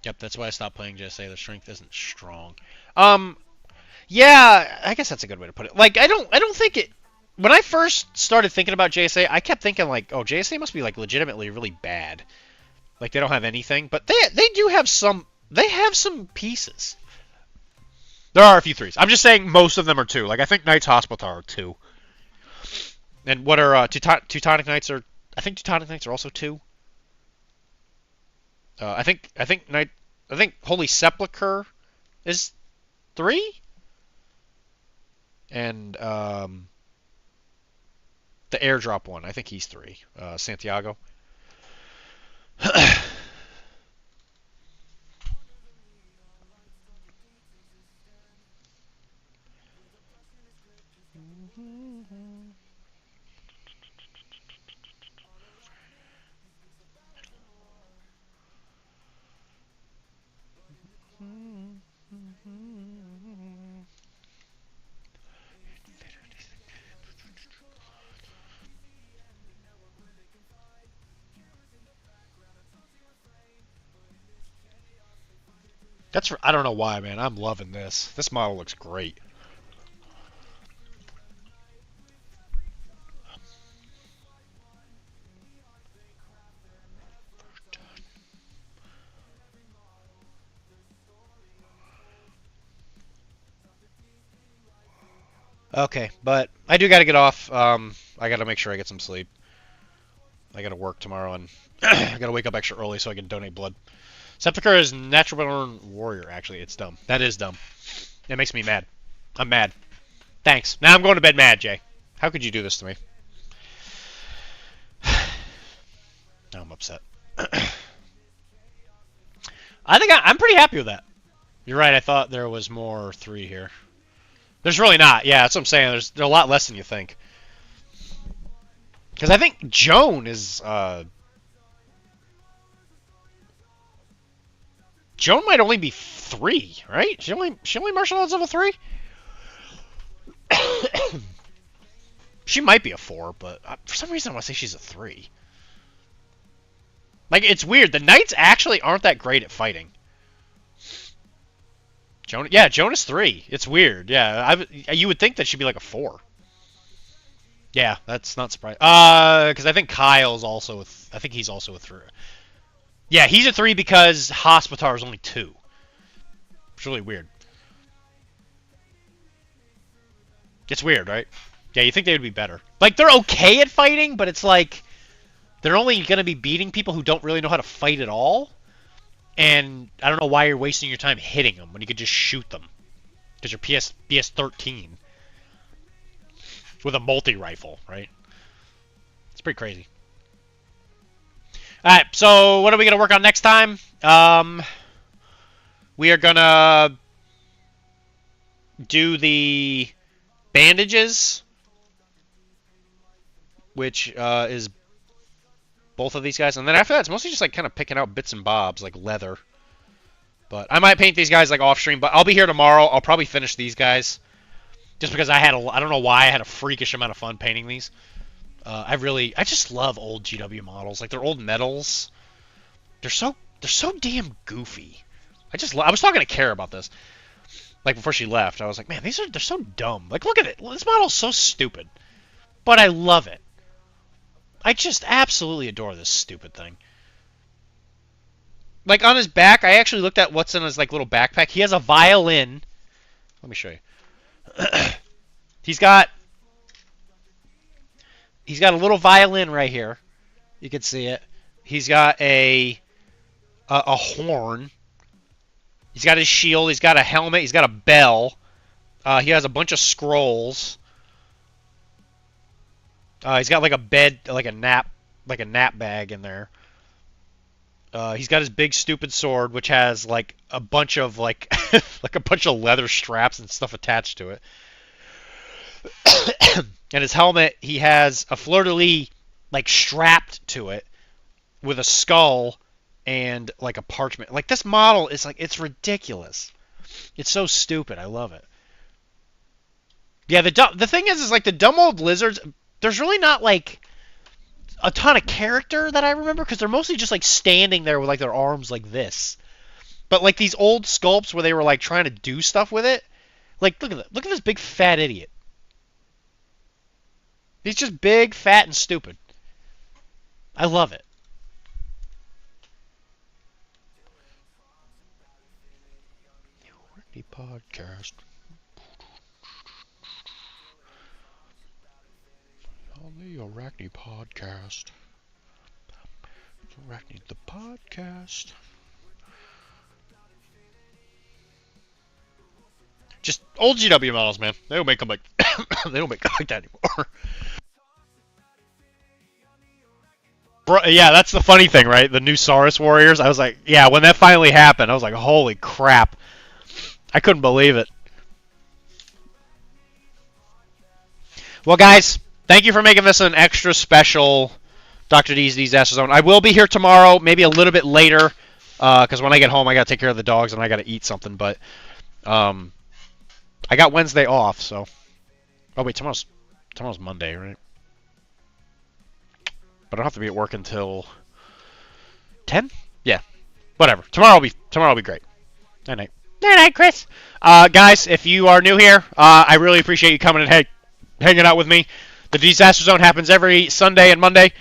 Yep, that's why I stopped playing JSA. The strength isn't strong. Yeah, I guess that's a good way to put it. Like, I don't think it. When I first started thinking about JSA, I kept thinking like, oh, JSA must be like legitimately really bad. Like they don't have anything, but they do have some. They have some pieces. There are a few 3s. I'm just saying most of them are 2. Like I think Knights Hospital are 2. And what are Teutonic Knights are? I think Teutonic Knights are also 2. I think Holy Sepulchre is 3. And the airdrop one, I think he's 3. Santiago. I don't know why, man. I'm loving this. This model looks great. Okay, but I do got to get off. I got to make sure I get some sleep. I got to work tomorrow, and I got to wake up extra early so I can donate blood. Sepulchre is natural born warrior, actually. It's dumb. That is dumb. It makes me mad. I'm mad. Thanks. Now I'm going to bed mad, Jay. How could you do this to me? Now I'm upset. I think I'm pretty happy with that. You're right, I thought there was more 3 here. There's really not. Yeah, that's what I'm saying. There's a lot less than you think. Because I think Joan is... Joan might only be 3, right? She only martial arts level 3? She might be a 4, but for some reason I want to say she's a 3. Like, it's weird. The knights actually aren't that great at fighting. Joan is 3. It's weird. Yeah, you would think that she'd be like a 4. Yeah, that's not surprising. Because I think Kyle's also I think he's also a 3. Yeah, he's a 3 because Hospitar is only 2. It's really weird. It's weird, right? Yeah, you think they would be better. Like, they're okay at fighting, but it's like they're only going to be beating people who don't really know how to fight at all. And I don't know why you're wasting your time hitting them when you could just shoot them. Because you're BS13 with a multi-rifle, right? It's pretty crazy. Alright, so what are we going to work on next time? We are going to do the bandages, which is both of these guys. And then after that, it's mostly just like kind of picking out bits and bobs, like leather. But I might paint these guys like off stream, but I'll be here tomorrow. I'll probably finish these guys. Just because I don't know why I had a freakish amount of fun painting these. I just love old GW models. Like, they're old metals. They're so damn goofy. I was talking to Kara about this. Like, before she left, I was like, man, they're so dumb. Like, look at it. This model's so stupid. But I love it. I just absolutely adore this stupid thing. Like, on his back, I actually looked at what's in his, like, little backpack. He has a violin. Let me show you. He's got a little violin right here. You can see it. He's got a horn. He's got his shield. He's got a helmet. He's got a bell. He has a bunch of scrolls. He's got like a bed, like a nap bag in there. He's got his big stupid sword, which has like a bunch of like like a bunch of leather straps and stuff attached to it. And his helmet, he has a fleur-de-lis like strapped to it with a skull and like a parchment. Like this model is like, it's ridiculous. It's so stupid. I love it. Yeah, the thing is like the dumb old lizards. There's really not like a ton of character that I remember because they're mostly just like standing there with like their arms like this. But like these old sculpts where they were like trying to do stuff with it. Like look at this big fat idiot. He's just big, fat, and stupid. I love it. The podcast. On the Arachne podcast. Arachne the podcast. Just old GW models, man. They don't make them like they don't make them like that anymore. Bro, yeah, that's the funny thing, right? The new Saurus Warriors. I was like, yeah, when that finally happened, I was like, holy crap. I couldn't believe it. Well, guys, thank you for making this an extra special Dr. D's Deezaster Zone. I will be here tomorrow, maybe a little bit later, because when I get home, I got to take care of the dogs and I got to eat something. But I got Wednesday off, so. Oh wait, tomorrow's Monday, right? But I don't have to be at work until 10. Yeah, whatever. Tomorrow will be great. Night night. Night night, Chris. Guys, if you are new here, I really appreciate you coming and hanging out with me. The Deezaster Zone happens every Sunday and Monday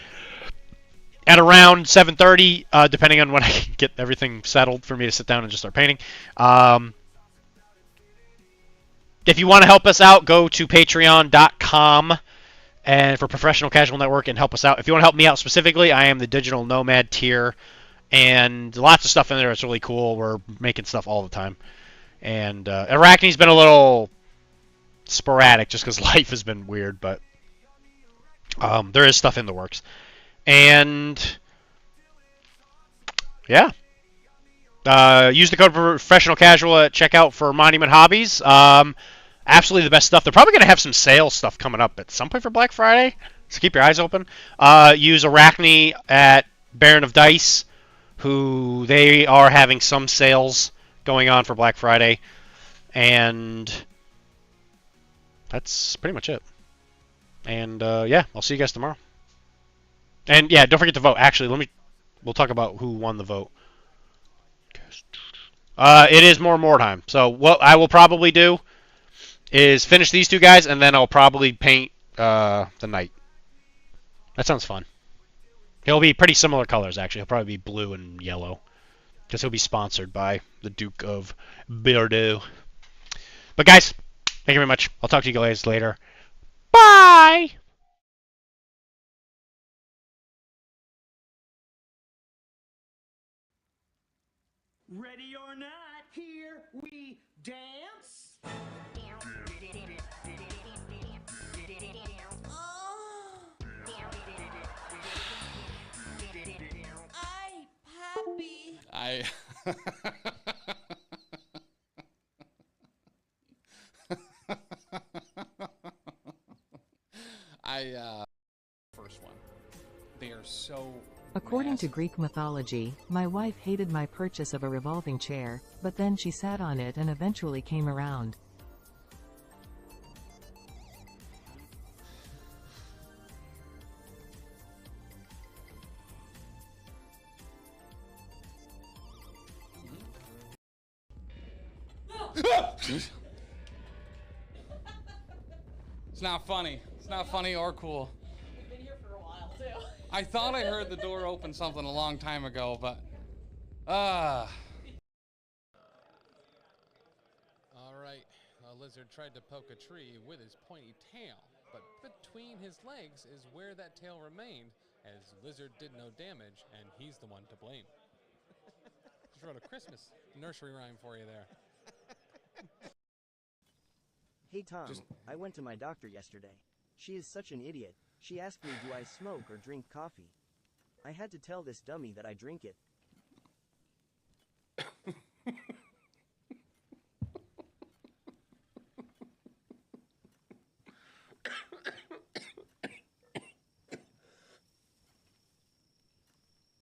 at around 7:30, depending on when I can get everything settled for me to sit down and just start painting. If you want to help us out, go to patreon.com and for Professional Casual Network and help us out. If you want to help me out specifically, I am the Digital Nomad tier, and lots of stuff in there. It's really cool. We're making stuff all the time. And Arachne's been a little sporadic just because life has been weird, but there is stuff in the works. And yeah. Use the code Professional Casual at checkout for Monument Hobbies. Absolutely the best stuff. They're probably going to have some sales stuff coming up at some point for Black Friday, so keep your eyes open. Use Arachne at Baron of Dice, who they are having some sales going on for Black Friday. And that's pretty much it. And yeah, I'll see you guys tomorrow. And yeah, don't forget to vote. Actually, we'll talk about who won the vote. It is more Mordheim. So what I will probably do is finish these two guys, and then I'll probably paint the knight. That sounds fun. He'll be pretty similar colors, actually. He'll probably be blue and yellow, because he'll be sponsored by the Duke of Bordeaux. But guys, thank you very much. I'll talk to you guys later. Bye! Ready or not, here we dance. I first one. They are so According to massive. Greek mythology, my wife hated my purchase of a revolving chair, but then she sat on it and eventually came around. It's not funny. It's not funny or cool. We've been here for a while too. I thought I heard the door open something a long time ago, but all right. A lizard tried to poke a tree with his pointy tail, but between his legs is where that tail remained, as lizard did no damage, and he's the one to blame. Just wrote a Christmas nursery rhyme for you there. Hey Tom, I went to my doctor yesterday. She is such an idiot. She asked me, do I smoke or drink coffee? I had to tell this dummy that I drink it.